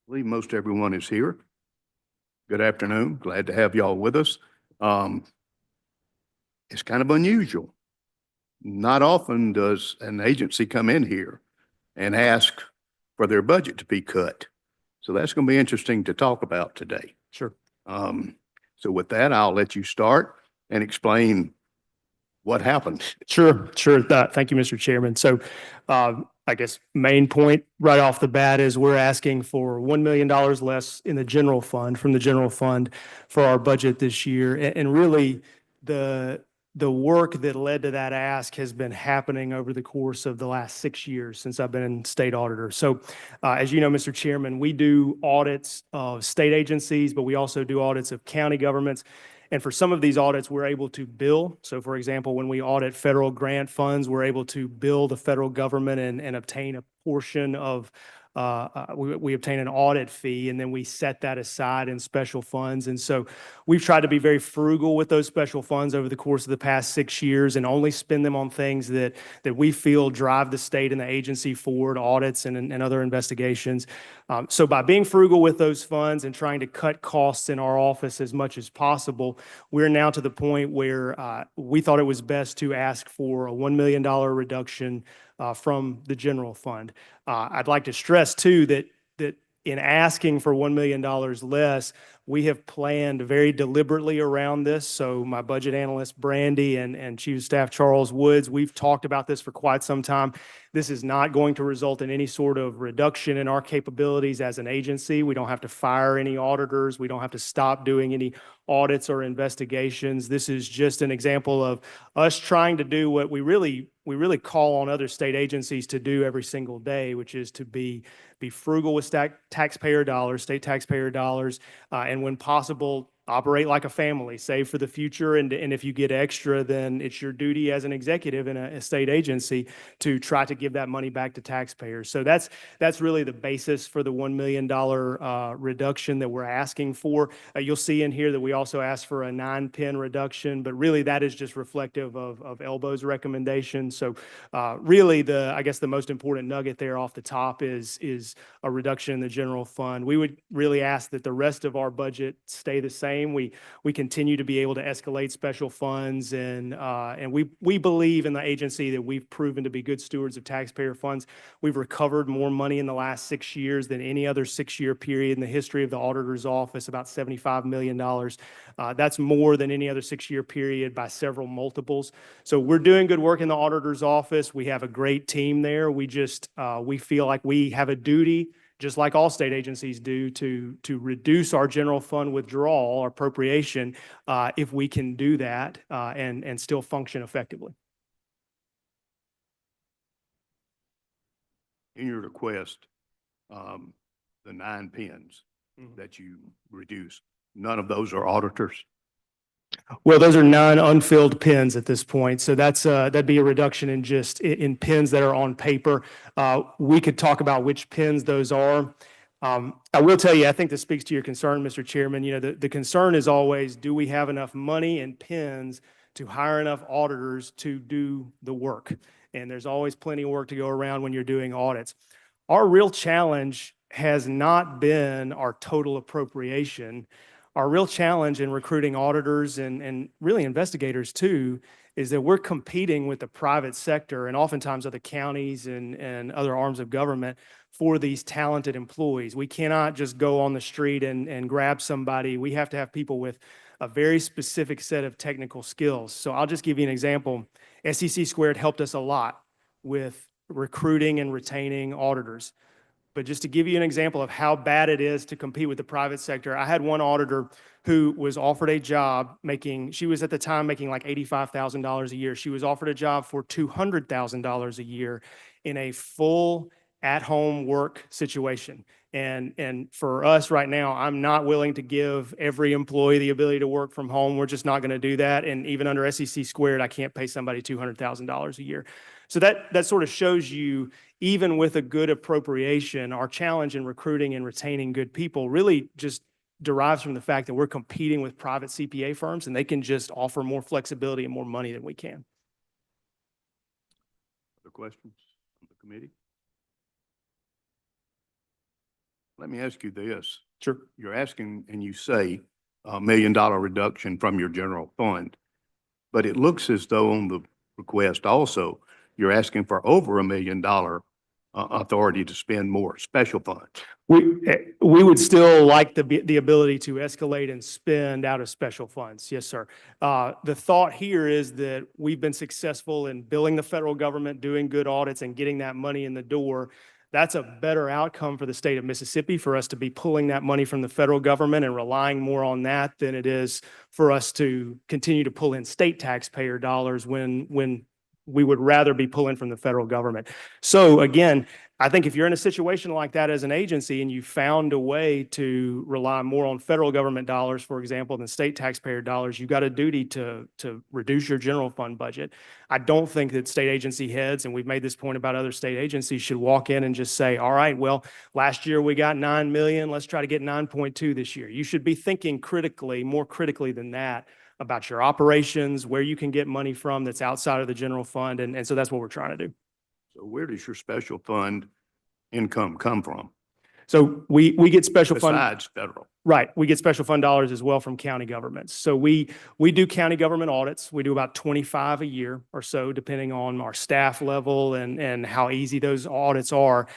I believe most everyone is here. Good afternoon. Glad to have y'all with us. It's kind of unusual. Not often does an agency come in here and ask for their budget to be cut. So that's going to be interesting to talk about today. Sure. So with that, I'll let you start and explain what happened. Sure. Thank you, Mr. Chairman. So, I guess main point right off the bat is we're asking for $1 million less in the general fund, from the general fund for our budget this year. And really, the work that led to that ask has been happening over the course of the last 6 years since I've been state auditor. So, as you know, Mr. Chairman, we do audits of state agencies, but we also do audits of county governments. And for some of these audits, we're able to bill. So for example, when we audit federal grant funds, we're able to bill the federal government and obtain a portion of, we obtain an audit fee, and then we set that aside in special funds. And so we've tried to be very frugal with those special funds over the course of the past 6 years and only spend them on things that we feel drive the state and the agency forward, audits and other investigations. So by being frugal with those funds and trying to cut costs in our office as much as possible, we're now to the point where we thought it was best to ask for a $1 million reduction from the general fund. I'd like to stress too that in asking for $1 million less, we have planned very deliberately around this. So my budget analyst, Brandy, and Chief of Staff Charles Woods, we've talked about this for quite some time. This is not going to result in any sort of reduction in our capabilities as an agency. We don't have to fire any auditors. We don't have to stop doing any audits or investigations. This is just an example of us trying to do what we really call on other state agencies to do every single day, which is to be frugal with taxpayer dollars, state taxpayer dollars, and when possible, operate like a family, save for the future. And if you get extra, then it's your duty as an executive in a state agency to try to give that money back to taxpayers. So that's really the basis for the $1 million reduction that we're asking for. You'll see in here that we also asked for a 9-pen reduction, but really that is just reflective of Elbow's recommendation. So really I guess the most important nugget there off the top is a reduction in the general fund. We would really ask that the rest of our budget stay the same. same. We continue to be able to escalate special funds, and we believe in the agency that we've proven to be good stewards of taxpayer funds. We've recovered more money in the last 6 years than any other 6-year period in the history of the auditor's office, about $75 million. That's more than any other 6-year period by several multiples. So we're doing good work in the auditor's office. We have a great team there. We feel like we have a duty, just like all state agencies do, to reduce our general fund withdrawal or appropriation if we can do that and still function effectively. In your request, the 9 pins that you reduced, none of those are auditors? Well, those are 9 unfilled pins at this point. So that'd be a reduction in just in pins that are on paper. We could talk about which pins those are. I will tell you, I think this speaks to your concern, Mr. Chairman. You know, the concern is always, do we have enough money and pins to hire enough auditors to do the work? And there's always plenty of work to go around when you're doing audits. Our real challenge has not been our total appropriation. Our real challenge in recruiting auditors and really investigators too is that we're competing with the private sector and oftentimes other counties and other arms of government for these talented employees. We cannot just go on the street and grab somebody. We have to have people with a very specific set of technical skills. So I'll just give you an example. SEC Squared helped us a lot with recruiting and retaining auditors. But just to give you an example of how bad it is to compete with the private sector, I had one auditor who was offered a job she was at the time making like $85,000 a year. She was offered a job for $200,000 a year in a full at-home work situation. And for us right now, I'm not willing to give every employee the ability to work from home. We're just not going to do that. And even under SEC Squared, I can't pay somebody $200,000 a year. So that sort of shows you, even with a good appropriation, our challenge in recruiting and retaining good people really just derives from the fact that we're competing with private CPA firms, and they can just offer more flexibility and more money than we can. Other questions from the committee? Let me ask you this. Sure. You're asking, and you say, $1 million reduction from your general fund, but it looks as though on the request also, you're asking for over $1 million authority to spend more special funds. We would still like the ability to escalate and spend out of special funds. Yes, sir. The thought here is that we've been successful in billing the federal government, doing good audits, and getting that money in the door. That's a better outcome for the state of Mississippi, for us to be pulling that money from the federal government and relying more on that than it is for us to continue to pull in state taxpayer dollars when we would rather be pulling from the federal government. So again, I think if you're in a situation like that as an agency and you found a way to rely more on federal government dollars, for example, than state taxpayer dollars, you've got a duty to reduce your general fund budget. I don't think that state agency heads, and we've made this point about other state agencies, should walk in and just say, all right, well, last year we got 9 million, let's try to get 9.2 this year. You should be thinking critically, more critically than that, about your operations, where you can get money from that's outside of the general fund. And so that's what we're trying to do. So where does your special fund income come from? So we get special fund. Besides federal. Right. We get special fund dollars as well from county governments. So we do county government audits. We do about 25 a year or so, depending on our staff level and how easy those audits are.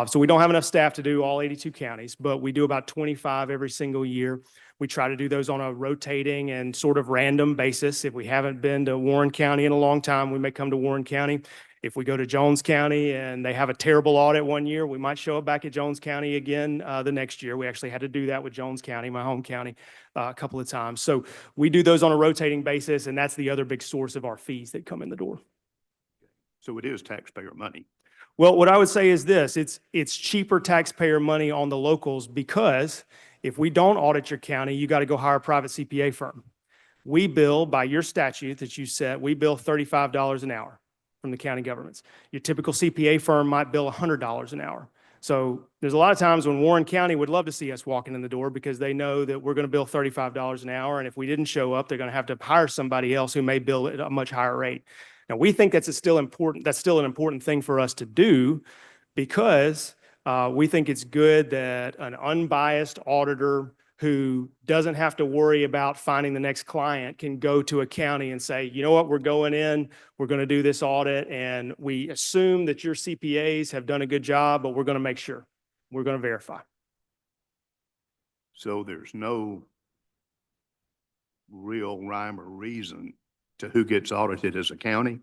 So we don't have enough staff to do all 82 counties, but we do about 25 every single year. We try to do those on a rotating and sort of random basis. If we haven't been to Warren County in a long time, we may come to Warren County. If we go to Jones County and they have a terrible audit one year, we might show up back at Jones County again the next year. We actually had to do that with Jones County, my home county, a couple of times. So we do those on a rotating basis, and that's the other big source of our fees that come in the door. So it is taxpayer money. Well, what I would say is this, it's cheaper taxpayer money on the locals, because if we don't audit your county, you got to go hire a private CPA firm. We bill, by your statute that you set, we bill $35 an hour from the county governments. Your typical CPA firm might bill $100 an hour. So there's a lot of times when Warren County would love to see us walking in the door, because they know that we're going to bill $35 an hour. And if we didn't show up, they're going to have to hire somebody else who may bill at a much higher rate. Now, we think that's still an important thing for us to do, because we think it's good that an unbiased auditor who doesn't have to worry about finding the next client can go to a county and say, you know what, we're going in, we're going to do this audit, and we assume that your CPAs have done a good job, but we're going to make sure. We're going to verify. So there's no real rhyme or reason to who gets audited as a county?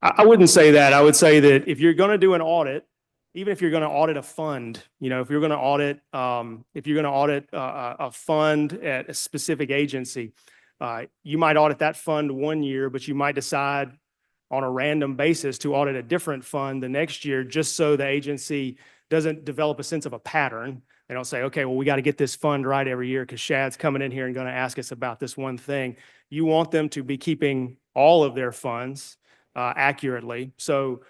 I wouldn't say that. I would say that if you're going to do an audit, even if you're going to audit a fund, you know, if you're going to audit, a fund at a specific agency, you might audit that fund one year, but you might decide on a random basis to audit a different fund the next year, just so the agency doesn't develop a sense of a pattern. They don't say, okay, well, we got to get this fund right every year because Shad's coming in here and going to ask us about this one thing. You want them to be keeping all of their funds accurately. So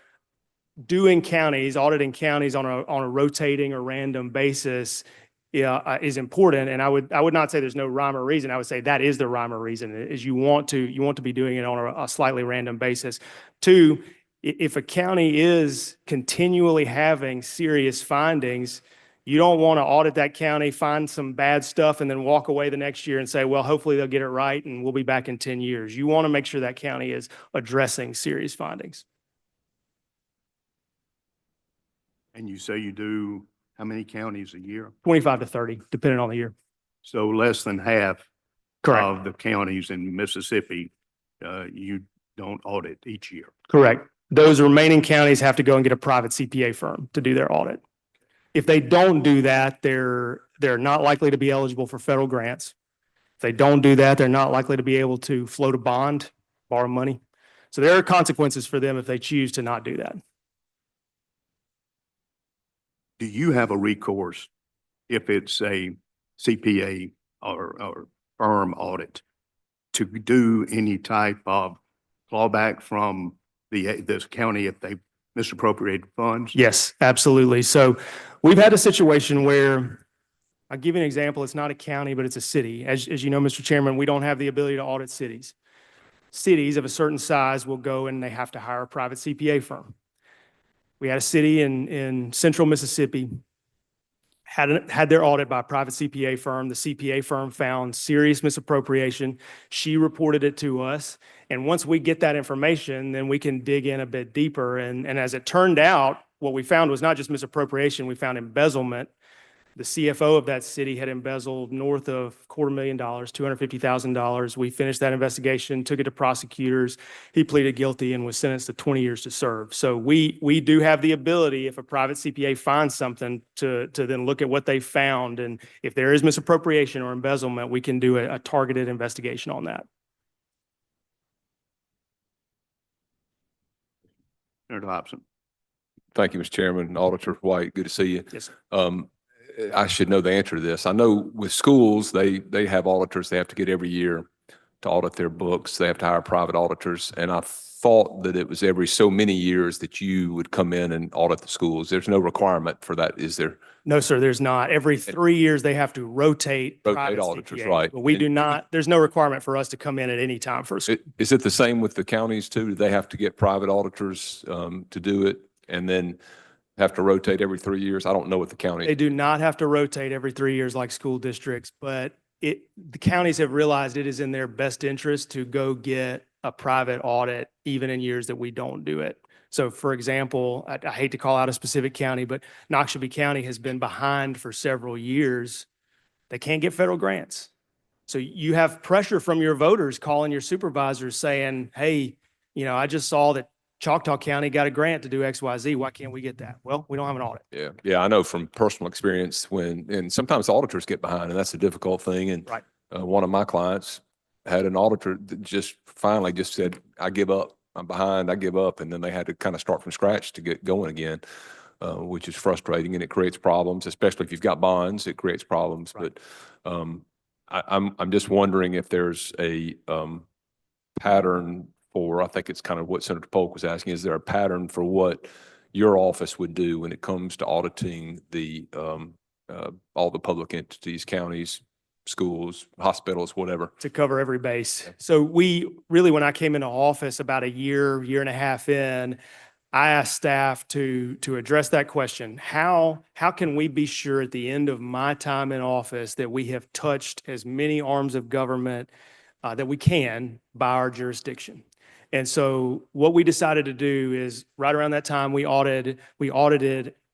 auditing counties on a rotating or random basis is important. And I would not say there's no rhyme or reason. I would say that is the rhyme or reason, is you want to be doing it on a slightly random basis. Two, if a county is continually having serious findings, you don't want to audit that county, find some bad stuff, and then walk away the next year and say, well, hopefully they'll get it right and we'll be back in 10 years. You want to make sure that county is addressing serious findings. And you say you do how many counties a year? 25 to 30, depending on the year. So less than half Correct. of the counties in Mississippi, you don't audit each year. Correct. Those remaining counties have to go and get a private CPA firm to do their audit. If they don't do that, they're not likely to be eligible for federal grants. If they don't do that, they're not likely to be able to float a bond, borrow money. So there are consequences for them if they choose to not do that. Do you have a recourse if it's a CPA or firm audit to do any type of clawback from this county if they misappropriated funds? Yes, absolutely. So we've had a situation where, I'll give you an example. It's not a county, but it's a city. As you know, Mr. Chairman, we don't have the ability to audit cities. Cities of a certain size will go and they have to hire a private CPA firm. We had a city in central Mississippi, had their audit by a private CPA firm. The CPA firm found serious misappropriation. She reported it to us. And once we get that information, then we can dig in a bit deeper. And as it turned out, what we found was not just misappropriation, we found embezzlement. The CFO of that city had embezzled north of $250,000, $250,000. We finished that investigation, took it to prosecutors. He pleaded guilty and was sentenced to 20 years to serve. So we do have the ability, if a private CPA finds something, to then look at what they found. And if there is misappropriation or embezzlement, we can do a targeted investigation on that. Senator Hobson. Thank you, Mr. Chairman. Auditor White, good to see you. Yes, sir. I should know the answer to this. I know with schools, they have auditors they have to get every year to audit their books. They have to hire private auditors. And I thought that it was every so many years that you would come in and audit the schools. There's no requirement for that, is there? No, sir, there's not. Every 3 years, they have to rotate private auditors, CPAs, right. But we do not, there's no requirement for us to come in at any time for a school. Is it the same with the counties too? Do they have to get private auditors to do it and then have to rotate every 3 years? I don't know what the county. They do not have to rotate every 3 years like school districts, but the counties have realized it is in their best interest to go get a private audit even in years that we don't do it. So for example, I hate to call out a specific county, but Noxubee County has been behind for several years. They can't get federal grants. So you have pressure from your voters calling your supervisors saying, hey, you know, I just saw that Choctaw County got a grant to do X, Y, Z. Why can't we get that? Well, we don't have an audit. Yeah. Yeah. I know from personal experience and sometimes auditors get behind and that's a difficult thing. And Right. One of my clients had an auditor that just finally just said, I give up. I'm behind. I give up. And then they had to kind of start from scratch to get going again, which is frustrating and it creates problems, especially if you've got bonds, it creates problems. Right. But I'm just wondering if there's a pattern for, I think it's kind of what Senator Polk was asking, is there a pattern for what your office would do when it comes to auditing the all the public entities, counties, schools, hospitals, whatever? To cover every base. So we really, when I came into office about a year and a half in, I asked staff to address that question. How can we be sure at the end of my time in office that we have touched as many arms of government that we can by our jurisdiction? And so what we decided to do is right around that time, we audited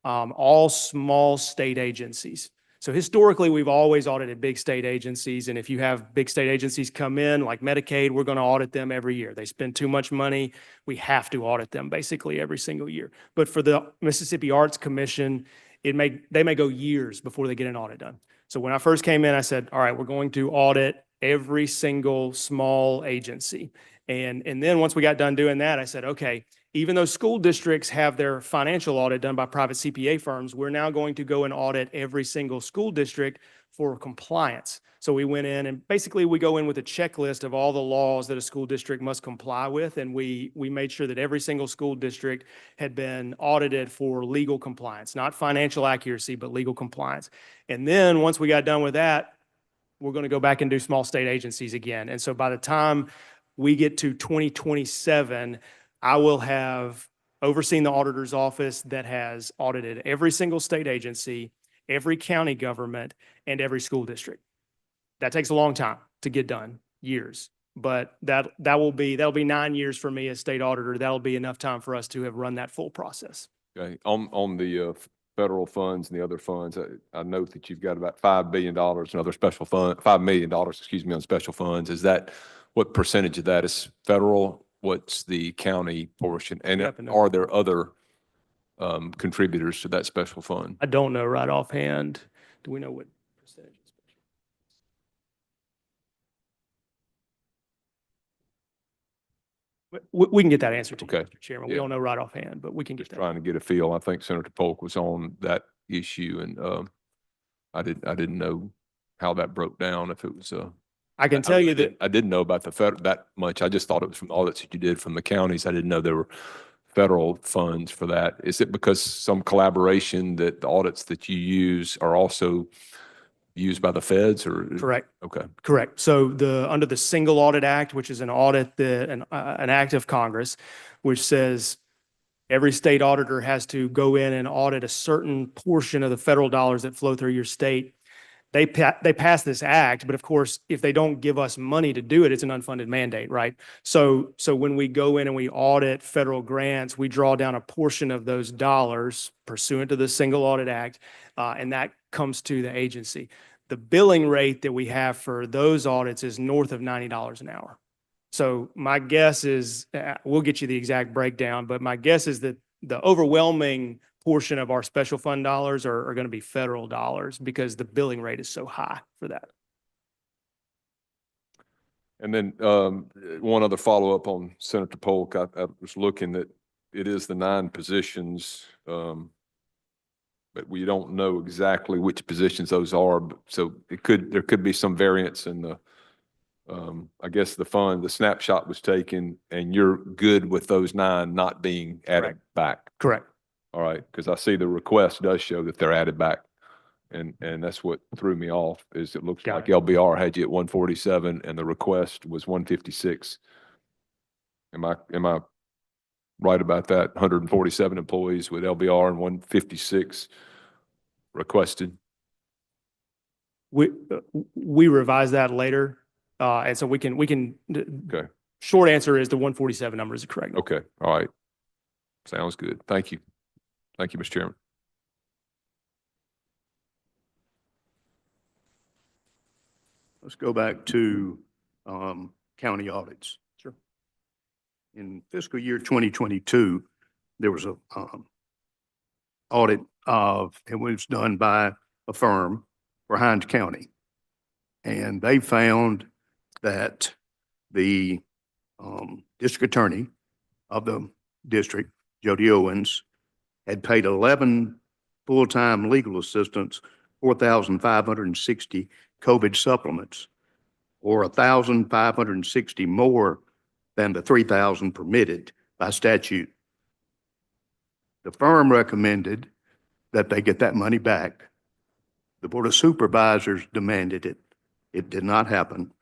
all small state agencies. So historically, we've always audited big state agencies. And if you have big state agencies come in, like Medicaid, we're going to audit them every year. They spend too much money. We have to audit them basically every single year. But for the Mississippi Arts Commission, they may go years before they get an audit done. So when I first came in, I said, all right, we're going to audit every single small agency. And then once we got done doing that, I said, okay, even though school districts have their financial audit done by private CPA firms, we're now going to go and audit every single school district for compliance. So we went in and basically we go in with a checklist of all the laws that a school district must comply with. And we made sure that every single school district had been audited for legal compliance, not financial accuracy, but legal compliance. And then once we got done with that, we're going to go back and do small state agencies again. And so by the time we get to 2027, I will have overseen the auditor's office that has audited every single state agency, every county government, and every school district. That takes a long time to get done, years. But that'll be 9 years for me as state auditor. That'll be enough time for us to have run that full process. Okay, on the federal funds and the other funds, I note that you've got about $5 billion and other special fund, $5 million, excuse me, on special funds. Is that, what percentage of that is federal? What's the county portion? And are there other contributors to that special fund? I don't know right offhand. Do we know what percentage? We can get that answer to you, Okay. Mr. Chairman. We Yeah. don't know right offhand, but we can get Just that. trying to get a feel. I think Senator Polk was on that issue, and I didn't know how that broke down. If it was I can tell you that I didn't know about the federal that much. I just thought it was from audits that you did from the counties. I didn't know there were federal funds for that. Is it because some collaboration that the audits that you use are also used by the feds, or? correct. Okay. Correct. So under the Single Audit Act, which is an audit that an act of Congress, which says every state auditor has to go in and audit a certain portion of the federal dollars that flow through your state. They pass this act, but of course, if they don't give us money to do it, it's an unfunded mandate, right? So when we go in and we audit federal grants, we draw down a portion of those dollars pursuant to the Single Audit Act, and that comes to the agency. The billing rate that we have for those audits is north of $90 an hour. So my guess is, we'll get you the exact breakdown, but my guess is that the overwhelming portion of our special fund dollars are going to be federal dollars because the billing rate is so high for that. And then one other follow-up on Senator Polk. I was looking that it is the 9 positions, but we don't know exactly which positions those are. So there could be some variance in the, I guess the snapshot was taken, and you're good with those 9 not being added back. Correct. All right, because I see the request does show that they're added back. And that's what threw me off, is it looks like LBR had you at 147 and the request was 156. Am I right about that? 147 employees with LBR and 156 requested? We revise that later. And so we can, Okay. Short answer is the 147 number is correct. Okay. All right. Sounds good. Thank you. Thank you, Mr. Chairman. Let's go back to county audits. Sure. In fiscal year 2022, there was a audit it was done by a firm for Hinds County. And they found that the district attorney of the district, Jody Owens, had paid 11 full-time legal assistants 4,560 COVID supplements, or 1,560 more than the 3,000 permitted by statute. The firm recommended that they get that money back. The Board of Supervisors demanded it. It did not happen.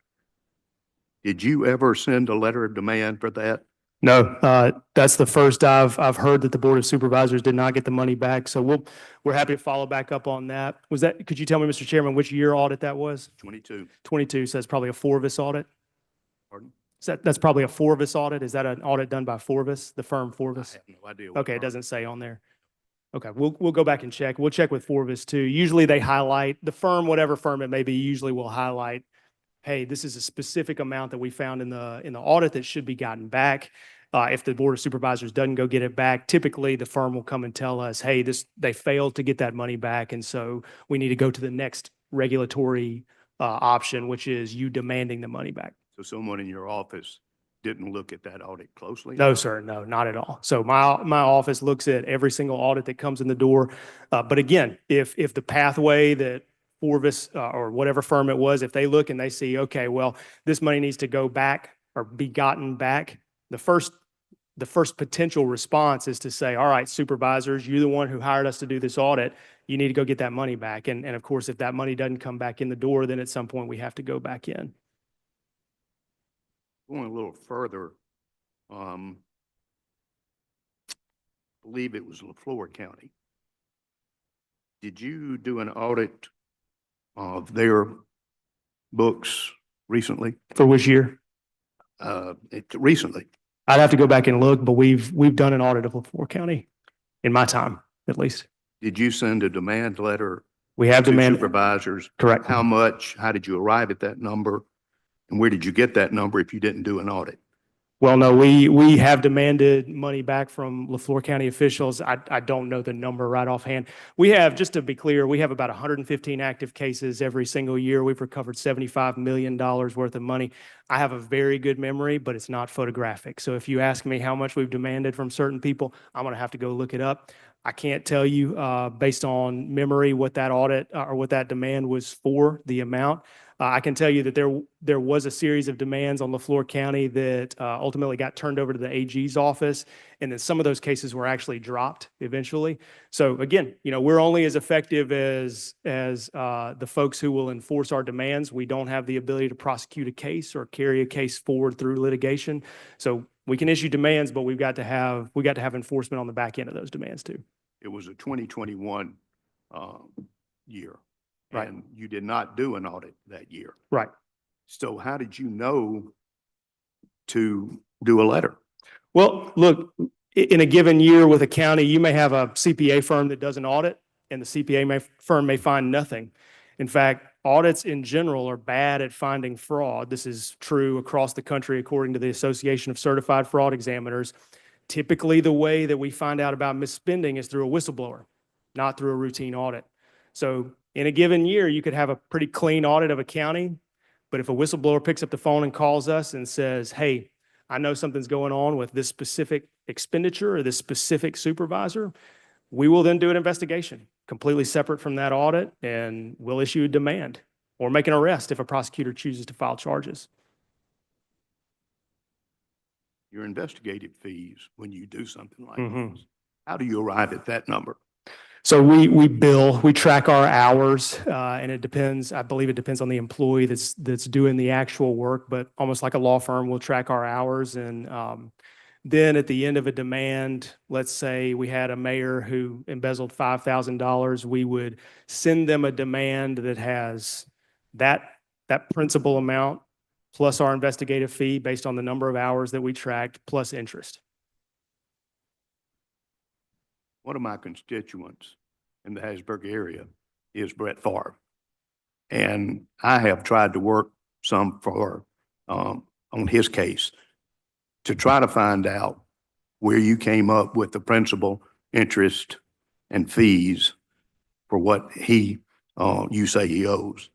Did you ever send a letter of demand for that? No, that's the first I've heard that the Board of Supervisors did not get the money back. So we're happy to follow back up on that. Could you tell me, Mr. Chairman, which year audit that was? 22. 22, so that's probably a Forvis audit. Pardon? That's probably a Forvis audit. Is that an audit done by Forvis, the firm I Forvis? have no idea. what Okay, it firm. doesn't say on there. Okay, we'll go back and check. We'll check with Forvis too. Usually they highlight the firm, whatever firm it may be, usually will highlight, hey, this is a specific amount that we found in the audit that should be gotten back. If the Board of Supervisors doesn't go get it back, typically the firm will come and tell us, hey, they failed to get that money back. And so we need to go to the next regulatory option, which is you demanding the money back. So someone in your office didn't look at that audit closely? No, sir, no, not at all. So my office looks at every single audit that comes in the door. But again, if the pathway that Forvis or whatever firm it was, if they look and they see, okay, well, this money needs to go back or be gotten back, the first potential response is to say, all right, supervisors, you're the one who hired us to do this audit. You need to go get that money back. And of course, if that money doesn't come back in the door, then at some point we have to go back in. Going a little further, believe it was LaFleur County. Did you do an audit of their books recently? For which year? Recently. I'd have to go back and look, but we've done an audit of LaFleur County in my time, at least. Did you send a demand letter We have to demanded, supervisors? correct. How much? How did you arrive at that number? And where did you get that number if you didn't do an audit? Well, no, we have demanded money back from LaFleur County officials. I don't know the number right offhand. We have, just to be clear, we have about 115 active cases every single year. We've recovered $75 million worth of money. I have a very good memory, but it's not photographic. So if you ask me how much we've demanded from certain people, I'm going to have to go look it up. I can't tell you based on memory what that audit or what that demand was for, the amount. I can tell you that there was a series of demands on LaFleur County that ultimately got turned over to the AG's office, and then some of those cases were actually dropped eventually. So again, we're only as effective as the folks who will enforce our demands. We don't have the ability to prosecute a case or carry a case forward through litigation. So we can issue demands, but we got to have enforcement on the back end of those demands too. It was a 2021 year. Right. And you did not do an audit that year. Right. So how did you know to do a letter? Well, look, in a given year with a county, you may have a CPA firm that does an audit, and the CPA firm may find nothing. In fact, audits in general are bad at finding fraud. This is true across the country, according to the Association of Certified Fraud Examiners. Typically, the way that we find out about misspending is through a whistleblower, not through a routine audit. So in a given year, you could have a pretty clean audit of a county, but if a whistleblower picks up the phone and calls us and says, hey, I know something's going on with this specific expenditure or this specific supervisor, we will then do an investigation completely separate from that audit, and we'll issue a demand or make an arrest if a prosecutor chooses to file charges. Your investigative fees when you do something like Mhm. this. How do you arrive at that number? So we track our hours, and it depends, I believe it depends on the employee that's doing the actual work, but almost like a law firm, we'll track our hours. And then at the end of a demand, let's say we had a mayor who embezzled $5,000, we would send them a demand that has that principal amount plus our investigative fee based on the number of hours that we tracked plus interest. One of my constituents in the Hattiesburg area is Brett Favre. And I have tried to work some for, on his case to try to find out where you came up with the principal, interest, and fees for what you say he owes.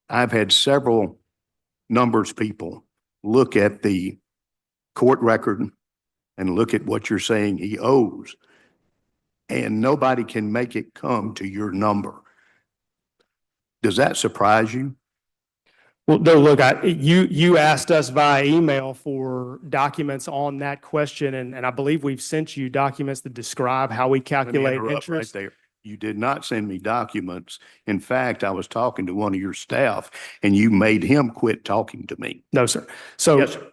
I've had several numbers people look at the court record and look at what you're saying he owes, and nobody can make it come to your number. Does that surprise you? Well, no, look, you asked us via email for documents on that question, and I believe we've sent you documents that describe how we Let me calculate interrupt right interest. there. You did not send me documents. In fact, I was talking to one of your staff and you made him quit talking to me. No, sir. So Yes, sir.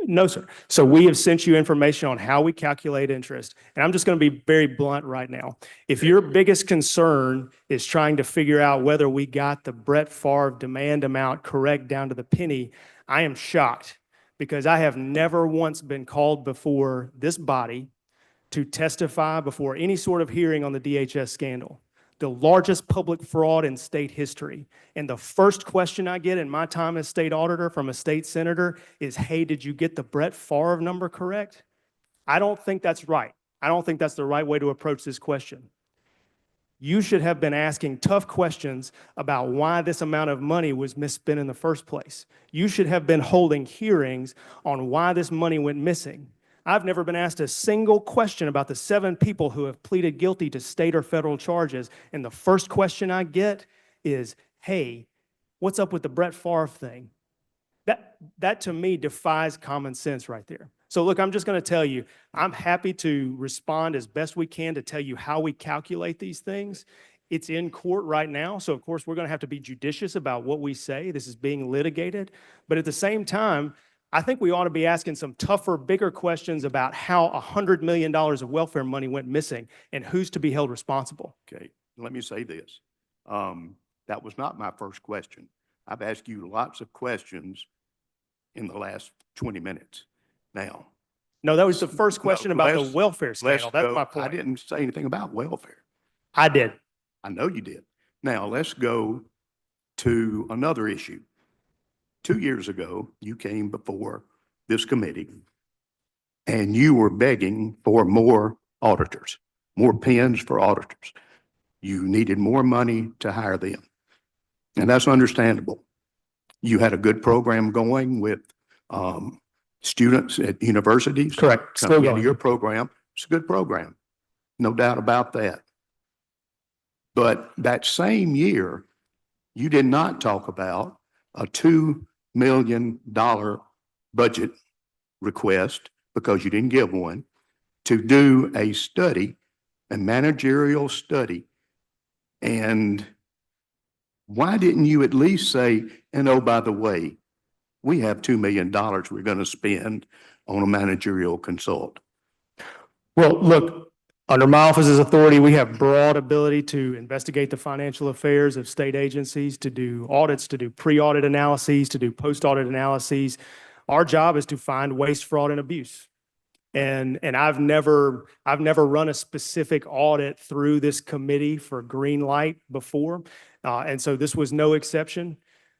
No, sir. So we have sent you information on how we calculate interest. And I'm just going to be very blunt right now. If your biggest concern is trying to figure out whether we got the Brett Favre demand amount correct down to the penny, I am shocked because I have never once been called before this body to testify before any sort of hearing on the DHS scandal, the largest public fraud in state history. And the first question I get in my time as state auditor from a state senator is, hey, did you get the Brett Favre number correct? I don't think that's right. I don't think that's the right way to approach this question. You should have been asking tough questions about why this amount of money was misspent in the first place. You should have been holding hearings on why this money went missing. I've never been asked a single question about the 7 people who have pleaded guilty to state or federal charges. And the first question I get is, hey, what's up with the Brett Favre thing? That to me defies common sense right there. So look, I'm just going to tell you, I'm happy to respond as best we can to tell you how we calculate these things. It's in court right now. So of course, we're going to have to be judicious about what we say. This is being litigated. But at the same time, I think we ought to be asking some tougher, bigger questions about how $100 million of welfare money went missing and who's to be held responsible. Okay, let me say this. That was not my first question. I've asked you lots of questions in the last 20 minutes. Now. No, that was the first question about the welfare scandal. That's my I point. didn't say anything about welfare. I did. I know you did. Now, let's go to another issue. 2 years ago, you came before this committee and you were begging for more auditors, more pens for auditors. You needed more money to hire them. And that's understandable. You had a good program going with students at universities. Correct. Still Coming into going. your program. It's a good program. No doubt about that. But that same year, you did not talk about a $2 million budget request, because you didn't give one, to do a study, a managerial study. And why didn't you at least say, and oh, by the way, we have $2 million we're going to spend on a managerial consult? Well, look, under my office's authority, we have broad ability to investigate the financial affairs of state agencies, to do audits, to do pre-audit analyses, to do post-audit analyses. Our job is to find waste, fraud, and abuse. And I've never run a specific audit through this committee for green light before. And so this was no exception.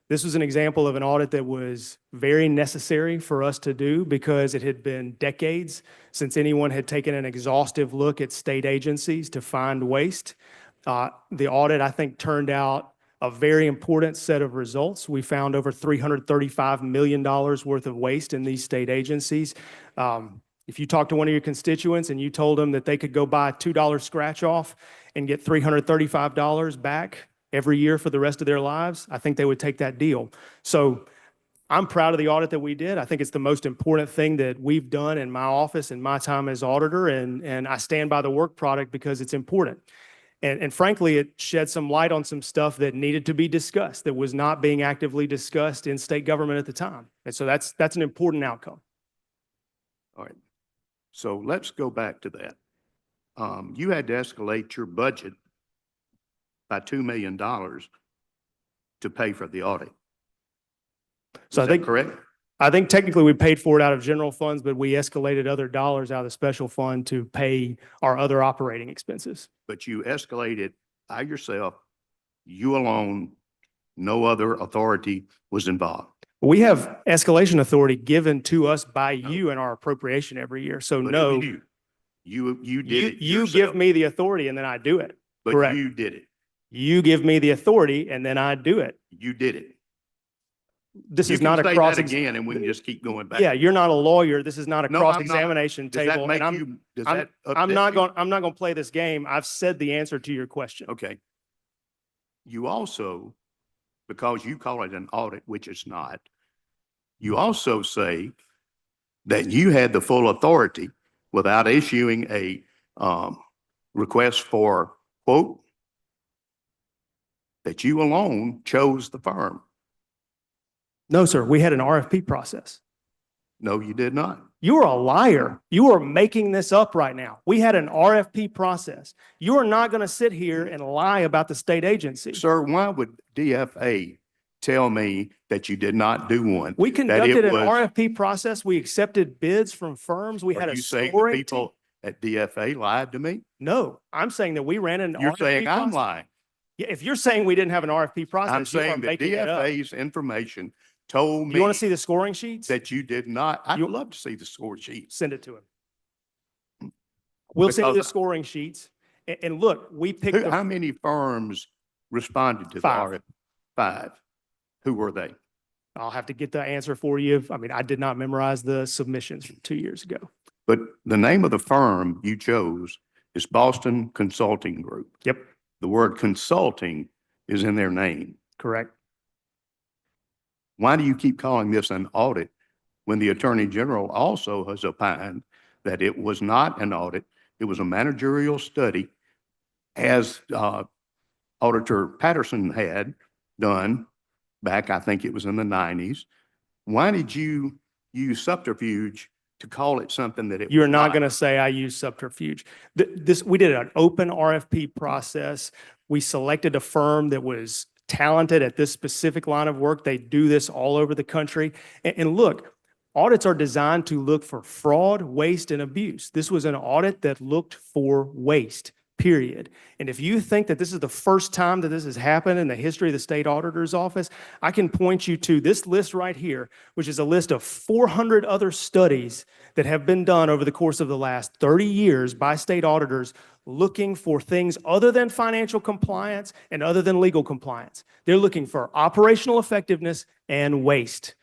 This was an example of an audit that was very necessary for us to do because it had been decades since anyone had taken an exhaustive look at state agencies to find waste. The audit, I think, turned out a very important set of results. We found over $335 million worth of waste in these state agencies. If you talk to one of your constituents and you told them that they could go buy a $2 scratch off and get $335 back every year for the rest of their lives, I think they would take that deal. So I'm proud of the audit that we did. I think it's the most important thing that we've done in my office in my time as auditor, and I stand by the work product because it's important. And frankly, it shed some light on some stuff that needed to be discussed that was not being actively discussed in state government at the time. And so that's an important outcome. All right. So let's go back to that. You had to escalate your budget by $2 million to pay for the audit. So Is that correct? I think technically we paid for it out of general funds, but we escalated other dollars out of the special fund to pay our other operating expenses. But you escalated by yourself, you alone, no other authority was involved. We have escalation authority given to us by you in our appropriation every year. So But no, you did it you yourself. give me the authority and then I do it. But correct. you did it. You give me the authority and then I do it. You did it. This You is not can a say cross. that again, and we can just keep going back. Yeah, you're not a lawyer. This is not a No, I'm not. cross-examination Does table. that make and you, does I'm that I'm upset not you? going, I'm not going to play this game. I've said the answer to your question. Okay. You also, because you call it an audit, which it's not, you also say that you had the full authority without issuing a request for quote, that you alone chose the firm. No, sir. We had an RFP process. No, you did not. You are a liar. You are making this up right now. We had an RFP process. You are not going to sit here and lie about the state agency. Sir, why would DFA tell me that you did not do one? We That conducted it an was- RFP process. We accepted bids from firms. We had Are a you saying the scoring team. people at DFA lied to me? No, I'm saying that we ran an You're RFP saying I'm process. lying. Yeah, if you're saying we didn't have an RFP process, I'm you are saying that making it up. DFA's information told Do me you want to see the scoring sheets? that you did not. I'd You- love to see the score sheets. Send it to him. We'll send you the Because- scoring sheets. And look, we picked How the many firms responded to the Five. RFP? 5. Who were they? I'll have to get the answer for you. I mean, I did not memorize the submissions from 2 years ago. But the name of the firm you chose is Boston Consulting Group. Yep, The word consulting is in their name. correct. Why do you keep calling this an audit when the Attorney General also has opined that it was not an audit, it was a managerial study, as Auditor Patterson had done back, I think it was in the 90s. Why did you use subterfuge to call it something that it You're was not going to say I use subterfuge. We did an open RFP process. We selected a firm that was talented at this specific line of work. They do this all over the country. And look, audits are designed to look for fraud, waste, and abuse. This was an audit that looked for waste, period. And if you think that this is the first time that this has happened in the history of the state auditor's office, I can point you to this list right here, which is a list of 400 other studies that have been done over the course of the last 30 years by state auditors looking for things other than financial compliance and other than legal compliance. They're looking for operational effectiveness and waste.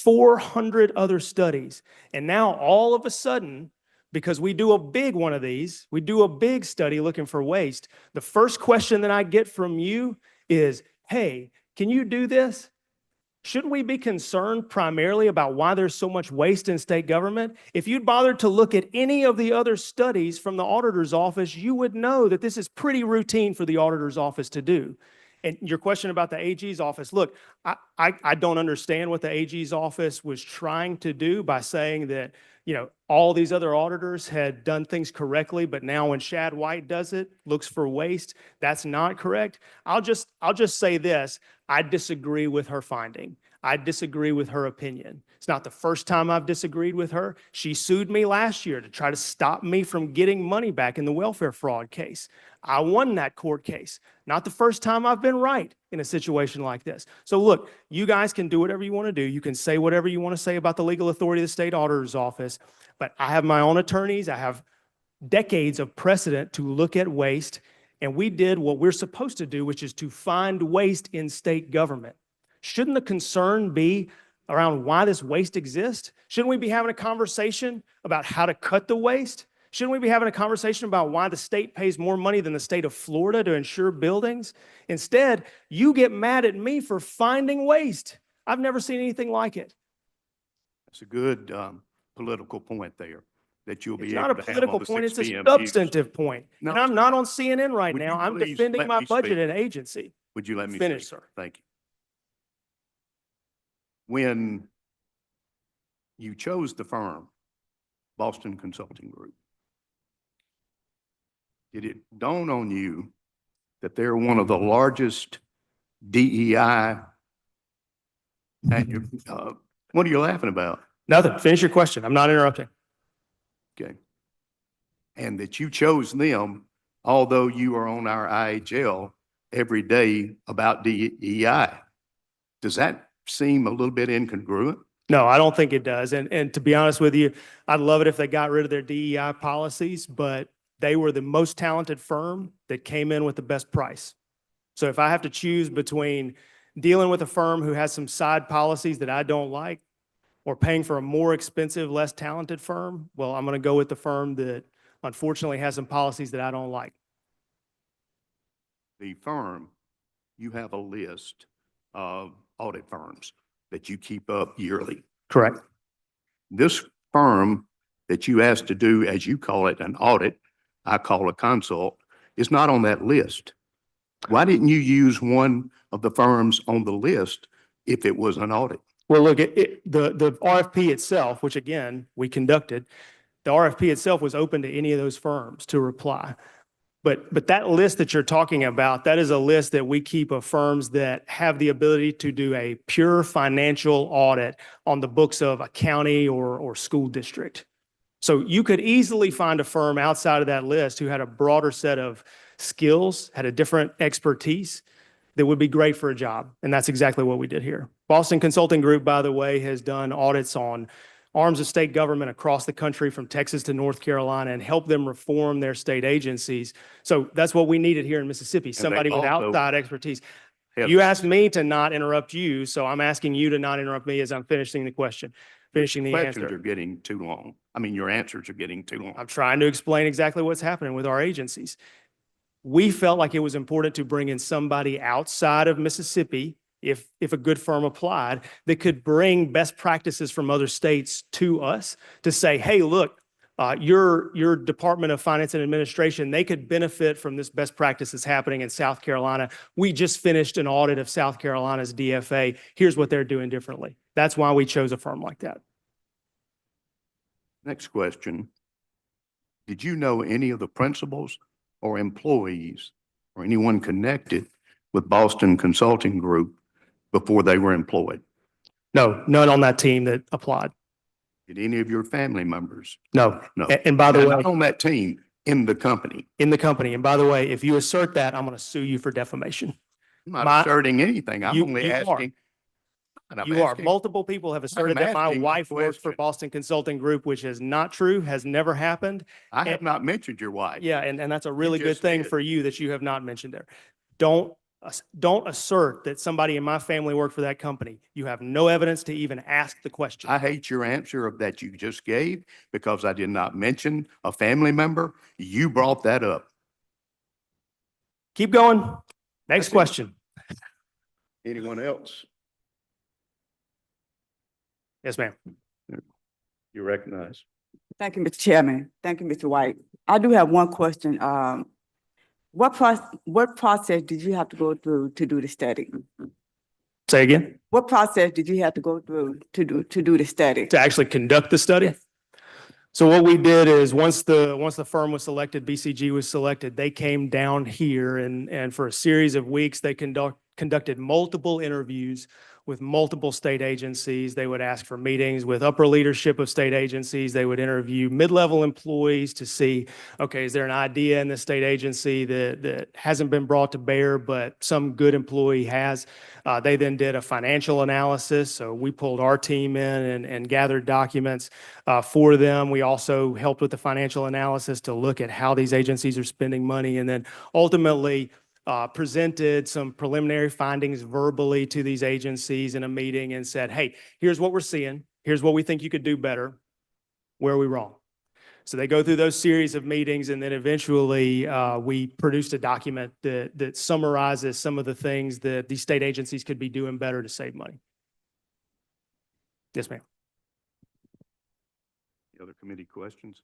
400 other studies. And now all of a sudden, because we do a big one of these, we do a big study looking for waste, the first question that I get from you is, hey, can you do this? Shouldn't we be concerned primarily about why there's so much waste in state government? If you'd bothered to look at any of the other studies from the auditor's office, you would know that this is pretty routine for the auditor's office to do. And your question about the AG's office, look, I don't understand what the AG's office was trying to do by saying that, you know, all these other auditors had done things correctly, but now when Shad White does it, looks for waste, that's not correct. I'll just say this, I disagree with her finding. I disagree with her opinion. It's not the first time I've disagreed with her. She sued me last year to try to stop me from getting money back in the welfare fraud case. I won that court case. Not the first time I've been right in a situation like this. So look, you guys can do whatever you want to do. You can say whatever you want to say about the legal authority of the state auditor's office, but I have my own attorneys. I have decades of precedent to look at waste, and we did what we're supposed to do, which is to find waste in state government. Shouldn't the concern be around why this waste exists? Shouldn't we be having a conversation about how to cut the waste? Shouldn't we be having a conversation about why the state pays more money than the state of Florida to insure buildings? Instead, you get mad at me for finding waste. I've never seen anything like it. That's a good political point there, that you'll be It's able not a to have on political the point, it's 6 a p.m. news. substantive point. No. And I'm not on CNN right Would now. you I'm please defending let my me budget speak? and agency. Would you let me Finish, speak? sir. Thank you. When you chose the firm, Boston Consulting Group, did it dawn on you that they're one of the largest DEI? What are you laughing about? Nothing. Finish your question. I'm not interrupting. Okay. And that you chose them, although you are on our IHL every day about DEI. Does that seem a little bit incongruent? No, I don't think it does. And to be honest with you, I'd love it if they got rid of their DEI policies, but they were the most talented firm that came in with the best price. So if I have to choose between dealing with a firm who has some side policies that I don't like or paying for a more expensive, less talented firm, well, I'm going to go with the firm that unfortunately has some policies that I don't like. The firm, you have a list of audit firms that you keep up yearly. Correct. This firm that you asked to do, as you call it, an audit, I call a consult, is not on that list. Why didn't you use one of the firms on the list if it was an audit? Well, look, the RFP itself, which again, we conducted, the RFP itself was open to any of those firms to reply. But that list that you're talking about, that is a list that we keep of firms that have the ability to do a pure financial audit on the books of a county or school district. So you could easily find a firm outside of that list who had a broader set of skills, had a different expertise that would be great for a job. And that's exactly what we did here. Boston Consulting Group, by the way, has done audits on arms of state government across the country from Texas to North Carolina and help them reform their state agencies. So that's what we needed here in Mississippi, somebody with also outside expertise. Yes. You asked me to not interrupt you, so I'm asking you to not interrupt me as I'm finishing the question, finishing the Questions are answer. getting too long. I mean, your answers are getting too long. I'm trying to explain exactly what's happening with our agencies. We felt like it was important to bring in somebody outside of Mississippi, if a good firm applied, that could bring best practices from other states to us to say, hey, look, your Department of Finance and Administration, they could benefit from this best practice that's happening in South Carolina. We just finished an audit of South Carolina's DFA. Here's what they're doing differently. That's why we chose a firm like that. Next question. Did you know any of the principals or employees or anyone connected with Boston Consulting Group before they were employed? No, none on that team that applied. Did any of your family members? No. No. And by the Now, way, not on that team, in the company. in the company. And by the way, if you assert that, I'm going to sue you for defamation. I'm not My- asserting anything. I'm You- only you are. asking. and I'm You are. asking- Multiple people have asserted that my asking a wife works for question. Boston Consulting Group, which is not true, has never happened. I have not mentioned your wife. Yeah, and that's a really good just thing did. for you that you have not mentioned there. Don't assert that somebody in my family worked for that company. You have no evidence to even ask the question. I hate your answer of that you just gave because I did not mention a family member. You brought that up. Keep going. Next That's it. question. Anyone else? Yes, ma'am. You recognize? Thank you, Mr. Chairman. Thank you, Mr. White. I do have one question. What process did you have to go through to do the study? Say again. What process did you have to go through to do the study? To actually conduct the study? Yes. So what we did is once the firm was selected, BCG was selected, they came down here and for a series of weeks, they conducted multiple interviews with multiple state agencies. They would ask for meetings with upper leadership of state agencies. They would interview mid-level employees to see, okay, is there an idea in the state agency that hasn't been brought to bear, but some good employee has? They then did a financial analysis. So we pulled our team in and gathered documents for them. We also helped with the financial analysis to look at how these agencies are spending money, and then ultimately presented some preliminary findings verbally to these agencies in a meeting and said, hey, here's what we're seeing. Here's what we think you could do better. Where are we wrong? So they go through those series of meetings, and then eventually we produced a document that summarizes some of the things that these state agencies could be doing better to save money. Yes, ma'am. Any other committee questions?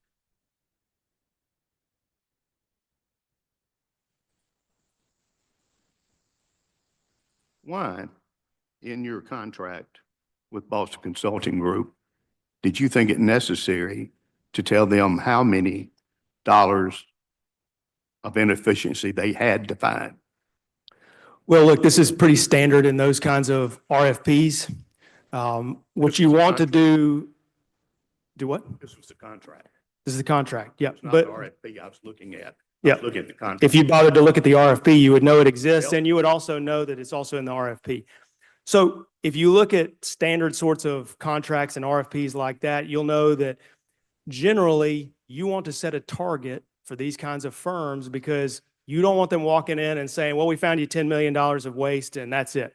Why, in your contract with Boston Consulting Group, did you think it necessary to tell them how many dollars of inefficiency they had to find? Well, look, this is pretty standard in those kinds of RFPs. What you want to do what? This was the contract. This is the contract, yeah. It's not But the RFP I was looking at. Yeah. Looking at the contract. if you bothered to look at the RFP, you would know it exists, Yep. and you would also know that it's also in the RFP. So if you look at standard sorts of contracts and RFPs like that, you'll know that generally you want to set a target for these kinds of firms because you don't want them walking in and saying, well, we found you $10 million of waste and that's it.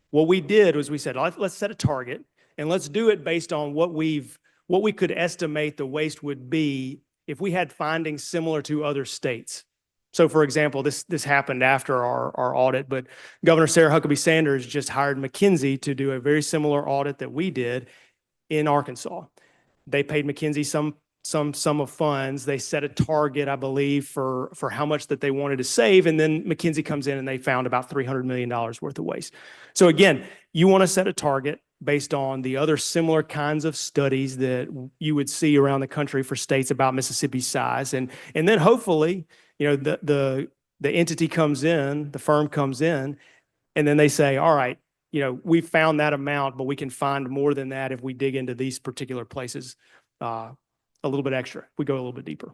What we did was we said, let's set a target and let's do it based on what we could estimate the waste would be if we had findings similar to other states. So for example, this happened after our audit, but Governor Sarah Huckabee Sanders just hired McKinsey to do a very similar audit that we did in Arkansas. They paid McKinsey some sum of funds. They set a target, I believe, for how much that they wanted to save. And then McKinsey comes in and they found about $300 million worth of waste. So again, you want to set a target based on the other similar kinds of studies that you would see around the country for states about Mississippi's size. And then hopefully, you know, the entity comes in, the firm comes in, and then they say, all right, you know, we found that amount, but we can find more than that if we dig into these particular places a little bit extra. We go a little bit deeper.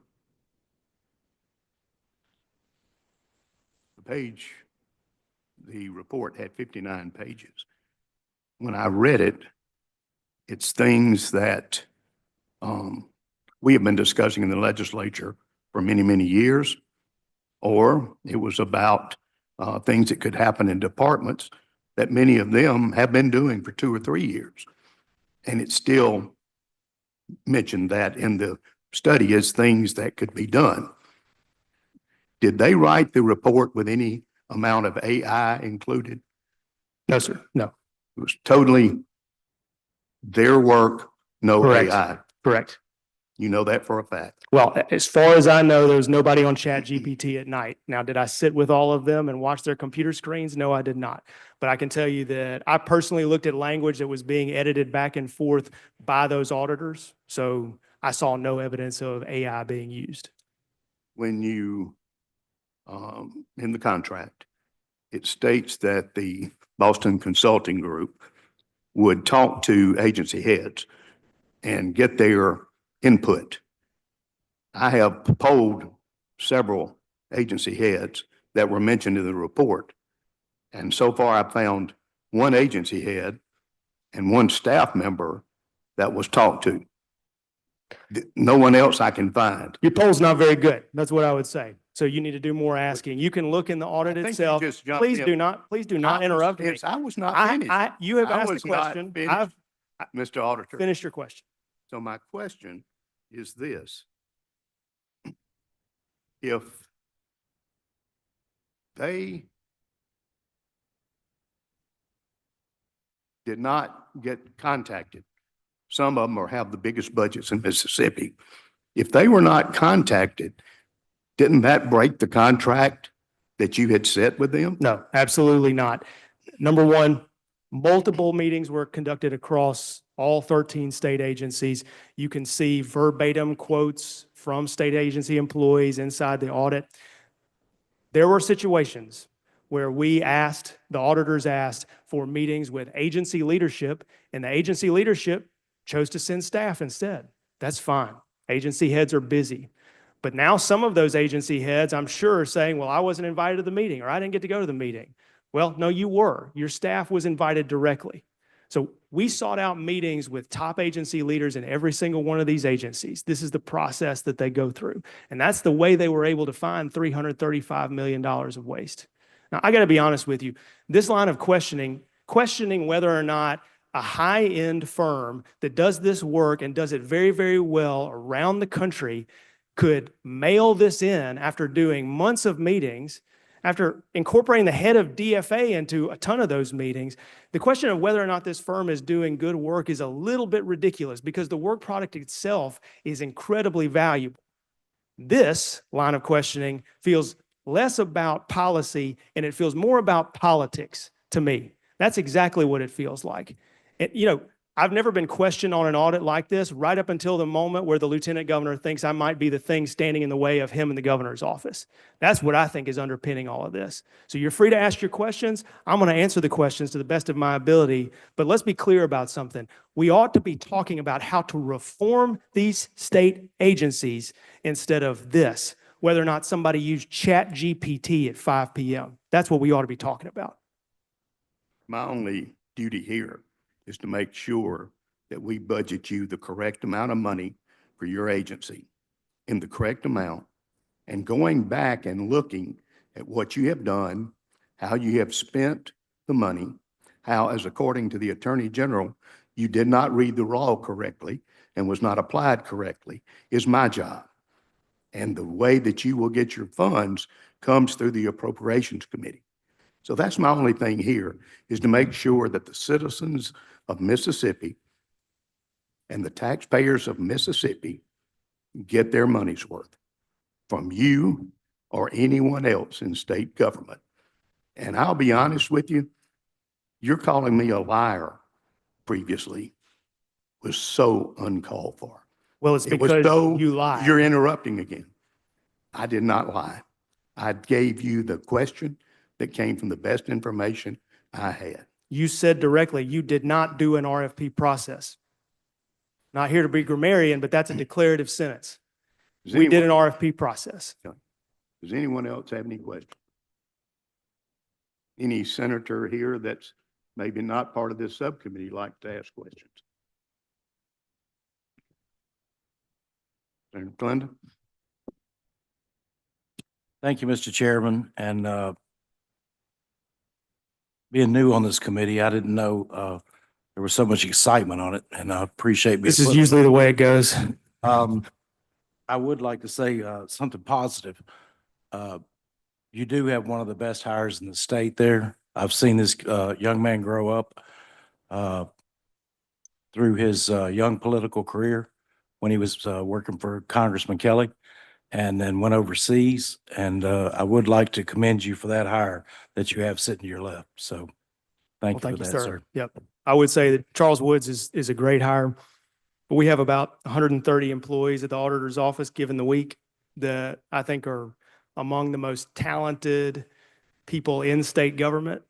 The report had 59 pages. When I read it, it's things that we have been discussing in the legislature for many, many years, or it was about things that could happen in departments that many of them have been doing for 2 or 3 years. And it still mentioned that in the study as things that could be done. Did they write the report with any amount of AI included? No, sir. No. It was totally their work, no Correct. AI. Correct. You know that for a fact. Well, as far as I know, there was nobody on ChatGPT at night. Now, did I sit with all of them and watch their computer screens? No, I did not. But I can tell you that I personally looked at language that was being edited back and forth by those auditors. So I saw no evidence of AI being used. When you, in the contract, it states that the Boston Consulting Group would talk to agency heads and get their input. I have polled several agency heads that were mentioned in the report. And so far I've found one agency head and one staff member that was talked to. No one else I can find. Your poll's not very good. That's what I would say. So you need to do more asking. You can look in the audit I think you itself. just jumped Please in. do not interrupt me. I was not finished. You have I asked a was not question. finished. I've Mr. Auditor. finished your question. So my question is this. If they did not get contacted, some of them have the biggest budgets in Mississippi. If they were not contacted, didn't that break the contract that you had set with them? No, absolutely not. Number one, multiple meetings were conducted across all 13 state agencies. You can see verbatim quotes from state agency employees inside the audit. There were situations where the auditors asked for meetings with agency leadership, and the agency leadership chose to send staff instead. That's fine. Agency heads are busy. But now some of those agency heads, I'm sure, are saying, well, I wasn't invited to the meeting, or I didn't get to go to the meeting. Well, no, you were. Your staff was invited directly. So we sought out meetings with top agency leaders in every single one of these agencies. This is the process that they go through. And that's the way they were able to find $335 million of waste. Now, I got to be honest with you. This line of questioning whether or not a high-end firm that does this work and does it very, very well around the country could mail this in after doing months of meetings, after incorporating the head of DFA into a ton of those meetings, the question of whether or not this firm is doing good work is a little bit ridiculous because the work product itself is incredibly valuable. This line of questioning feels less about policy and it feels more about politics to me. That's exactly what it feels like. I've never been questioned on an audit like this right up until the moment where the lieutenant governor thinks I might be the thing standing in the way of him in the governor's office. That's what I think is underpinning all of this. So you're free to ask your questions. I'm going to answer the questions to the best of my ability, but let's be clear about something. We ought to be talking about how to reform these state agencies instead of this, whether or not somebody used ChatGPT at 5 p.m. That's what we ought to be talking about. My only duty here is to make sure that we budget you the correct amount of money for your agency in the correct amount, and going back and looking at what you have done, how you have spent the money, how, as according to the Attorney General, you did not read the law correctly and was not applied correctly, is my job. And the way that you will get your funds comes through the Appropriations Committee. So that's my only thing here, is to make sure that the citizens of Mississippi and the taxpayers of Mississippi get their money's worth from you or anyone else in state government. And I'll be honest with you, you're calling me a liar previously was so uncalled for. Well, it's It was because so, you lied. you're interrupting again. I did not lie. I gave you the question that came from the best information I had. You said directly, you did not do an RFP process. Not here to be grammarian, but that's a declarative sentence. Does We did an anyone- RFP process. Does anyone else have any questions? Any senator here that's maybe not part of this subcommittee like to ask questions? Senator Glenda? Thank you, Mr. Chairman, and being new on this committee, I didn't know there was so much excitement on it, and I appreciate being This is put- usually the way it goes. I would like to say something positive. You do have one of the best hires in the state there. I've seen this young man grow up through his young political career when he was working for Congressman Kelly, and then went overseas. And I would like to commend you for that hire that you have sitting to your left. So Well, thank you thank for you, that, sir. sir. Yep. I would say that Charles Woods is a great hire. But we have about 130 employees at the auditor's office given the week that I think are among the most talented people in state government.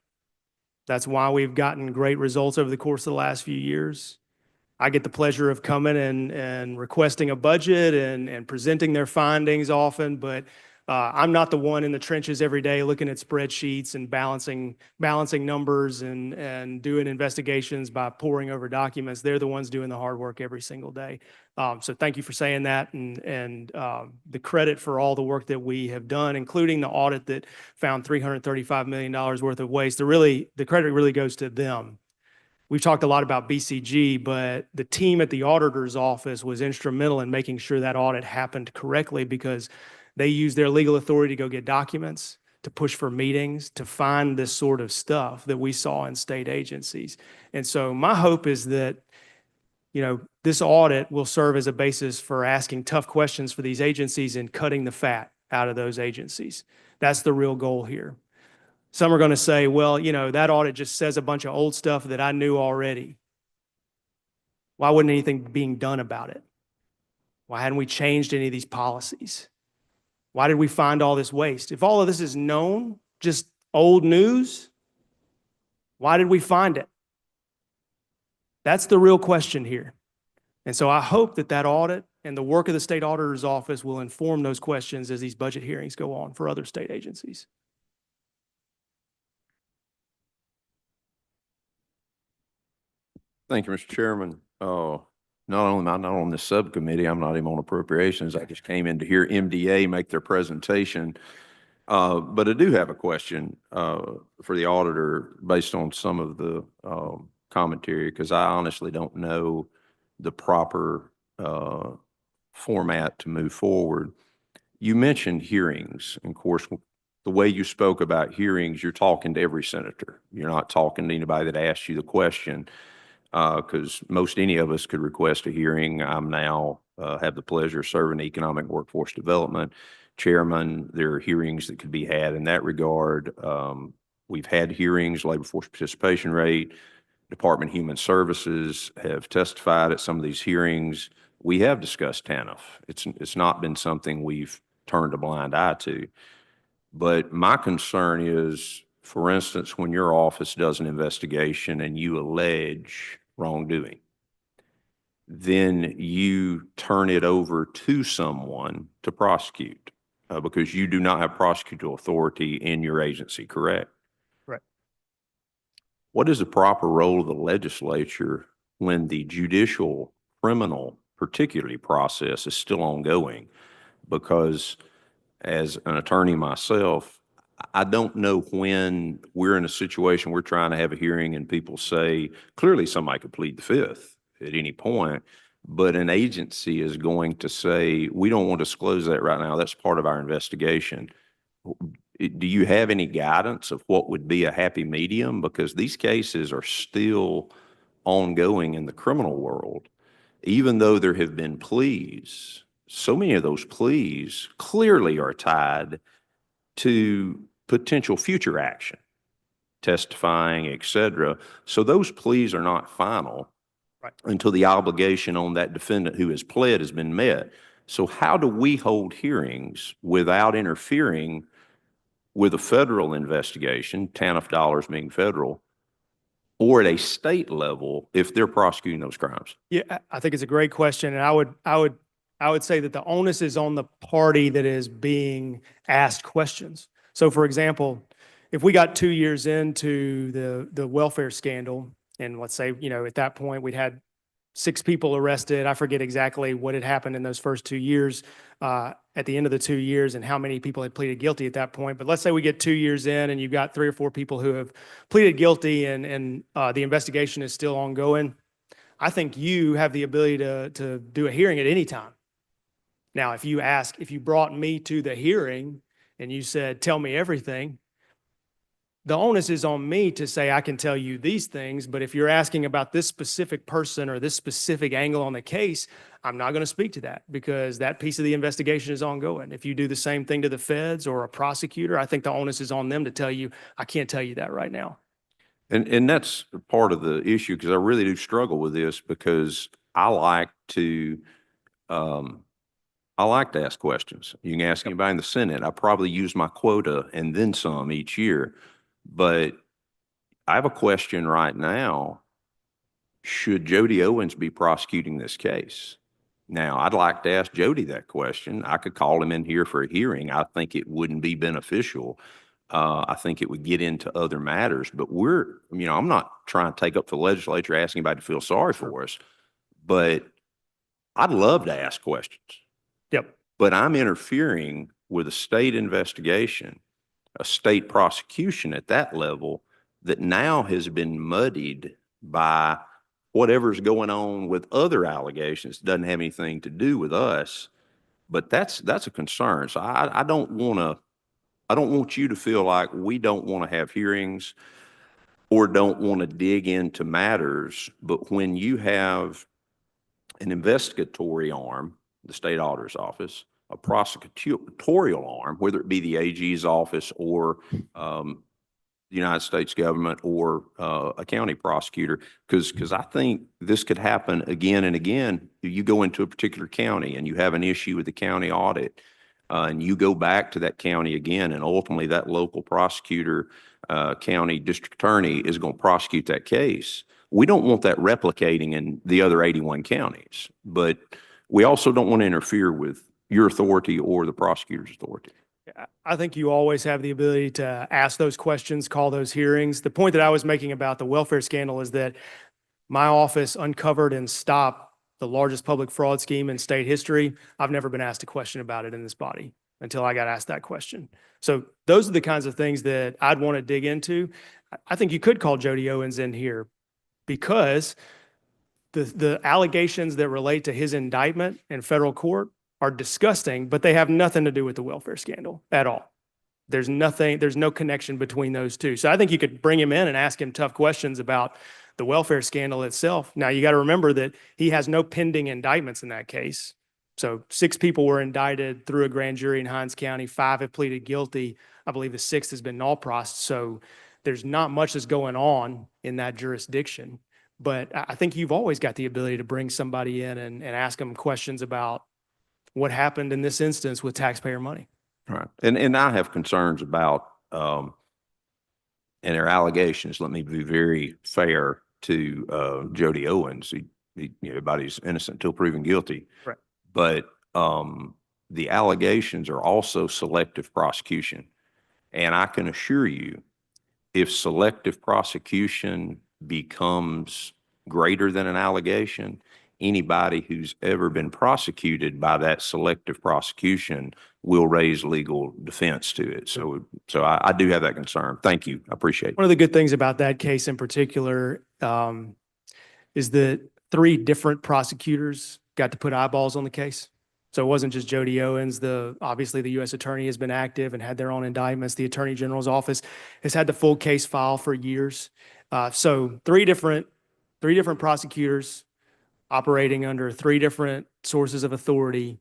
That's why we've gotten great results over the course of the last few years. I get the pleasure of coming and requesting a budget and presenting their findings often, but I'm not the one in the trenches every day looking at spreadsheets and balancing numbers and doing investigations by poring over documents. They're the ones doing the hard work every single day. So thank you for saying that, and the credit for all the work that we have done, including the audit that found $335 million worth of waste. The credit really goes to them. We've talked a lot about BCG, but the team at the auditor's office was instrumental in making sure that audit happened correctly, because they used their legal authority to go get documents, to push for meetings, to find this sort of stuff that we saw in state agencies. And so my hope is that, this audit will serve as a basis for asking tough questions for these agencies and cutting the fat out of those agencies. That's the real goal here. Some are going to say, well, that audit just says a bunch of old stuff that I knew already. Why wasn't anything being done about it? Why hadn't we changed any of these policies? Why did we find all this waste? If all of this is known, just old news, why did we find it? That's the real question here. And so I hope that audit and the work of the state auditor's office will inform those questions as these budget hearings go on for other state agencies. Thank you, Mr. Chairman. Not only am I not on this subcommittee, I'm not even on appropriations. I just came in to hear MDA make their presentation. But I do have a question for the auditor based on some of the commentary, because I honestly don't know the proper format to move forward. You mentioned hearings. And of course, the way you spoke about hearings, you're talking to every senator. You're not talking to anybody that asked you the question. Because most any of us could request a hearing. I'm now have the pleasure of serving Economic Workforce Development Chairman. There are hearings that could be had in that regard. We've had hearings, labor force participation rate, Department of Human Services have testified at some of these hearings. We have discussed TANF. It's not been something we've turned a blind eye to. But my concern is, for instance, when your office does an investigation and you allege wrongdoing, then you turn it over to someone to prosecute because you do not have prosecutorial authority in your agency, correct? Right. What is the proper role of the legislature when the judicial criminal, particularly process, is still ongoing? Because as an attorney myself, I don't know when we're in a situation we're trying to have a hearing and people say, clearly somebody could plead the fifth at any point, but an agency is going to say, we don't want to disclose that right now. That's part of our investigation. Do you have any guidance of what would be a happy medium? Because these cases are still ongoing in the criminal world. Even though there have been pleas, so many of those pleas clearly are tied to potential future action. testifying, et cetera. So those pleas are not final Right. until the obligation on that defendant who has pled has been met. So how do we hold hearings without interfering with a federal investigation, TANF dollars being federal, or at a state level if they're prosecuting those crimes? Yeah, I think it's a great question, and I would say that the onus is on the party that is being asked questions. So for example, if we got 2 years into the welfare scandal, and let's say, at that point, we'd had 6 people arrested. I forget exactly what had happened in those first 2 years, at the end of the 2 years, and how many people had pleaded guilty at that point. But let's say we get 2 years in and you've got 3 or 4 people who have pleaded guilty, and the investigation is still ongoing. I think you have the ability to do a hearing at any time. Now, if you brought me to the hearing and you said, tell me everything, the onus is on me to say, I can tell you these things, but if you're asking about this specific person or this specific angle on the case, I'm not going to speak to that because that piece of the investigation is ongoing. If you do the same thing to the feds or a prosecutor, I think the onus is on them to tell you, I can't tell you that right now. And that's part of the issue, because I really do struggle with this, because I like to ask questions. You can ask anybody in the Senate. I probably use my quota and then some each year. But I have a question right now. Should Jody Owens be prosecuting this case? Now, I'd like to ask Jody that question. I could call him in here for a hearing. I think it wouldn't be beneficial. I think it would get into other matters, but I'm not trying to take up the legislature asking anybody to feel sorry for us, but I'd love to ask questions. Yep. But I'm interfering with a state investigation, a state prosecution at that level that now has been muddied by whatever's going on with other allegations. It doesn't have anything to do with us, but that's a concern. So I don't want you to feel like we don't want to have hearings or don't want to dig into matters. But when you have an investigatory arm, the state auditor's office, a prosecutorial arm, whether it be the AG's office or the United States government or a county prosecutor, because I think this could happen again and again. You go into a particular county and you have an issue with the county audit, and you go back to that county again, and ultimately that local prosecutor, county district attorney is going to prosecute that case. We don't want that replicating in the other 81 counties, but we also don't want to interfere with your authority or the prosecutor's authority. I think you always have the ability to ask those questions, call those hearings. The point that I was making about the welfare scandal is that my office uncovered and stopped the largest public fraud scheme in state history. I've never been asked a question about it in this body until I got asked that question. So those are the kinds of things that I'd want to dig into. I think you could call Jody Owens in here because the allegations that relate to his indictment in federal court are disgusting, but they have nothing to do with the welfare scandal at all. There's no connection between those two. So I think you could bring him in and ask him tough questions about the welfare scandal itself. Now, you got to remember that he has no pending indictments in that case. So 6 people were indicted through a grand jury in Hinds County. 5 have pleaded guilty. I believe the 6th has been null-prossed. So there's not much that's going on in that jurisdiction. But I think you've always got the ability to bring somebody in and ask them questions about what happened in this instance with taxpayer money. Right. And I have concerns about, and their allegations. Let me be very fair to Jody Owens. Everybody's innocent until proven guilty. Right. But the allegations are also selective prosecution. And I can assure you, if selective prosecution becomes greater than an allegation, anybody who's ever been prosecuted by that selective prosecution will raise legal defense to it. So I do have that concern. Thank you. I appreciate it. One of the good things about that case in particular is that 3 different prosecutors got to put eyeballs on the case. So it wasn't just Jody Owens. Obviously, the U.S. Attorney has been active and had their own indictments. The Attorney General's office has had the full case file for years. So 3 different prosecutors operating under 3 different sources of authority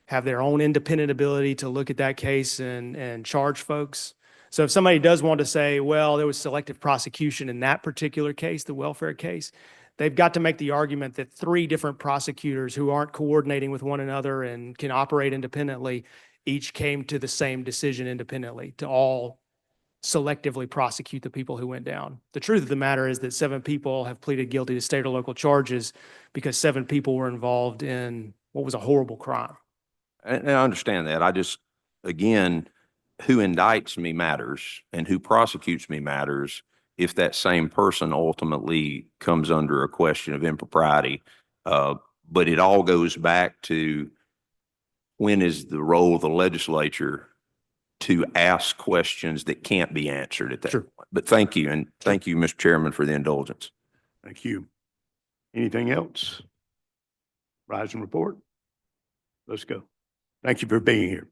have their own independent ability to look at that case and charge folks. So if somebody does want to say, well, there was selective prosecution in that particular case, the welfare case, they've got to make the argument that 3 different prosecutors who aren't coordinating with one another and can operate independently each came to the same decision independently to all selectively prosecute the people who went down. The truth of the matter is that 7 people have pleaded guilty to state or local charges because 7 people were involved in what was a horrible crime. And I understand that. I just, again, who indicts me matters and who prosecutes me matters if that same person ultimately comes under a question of impropriety. But it all goes back to when is the role of the legislature to ask questions that can't be answered at that Sure. point. But thank you. And thank you, Mr. Chairman, for the indulgence. Thank you. Anything else? Rise and report. Let's go. Thank you for being here.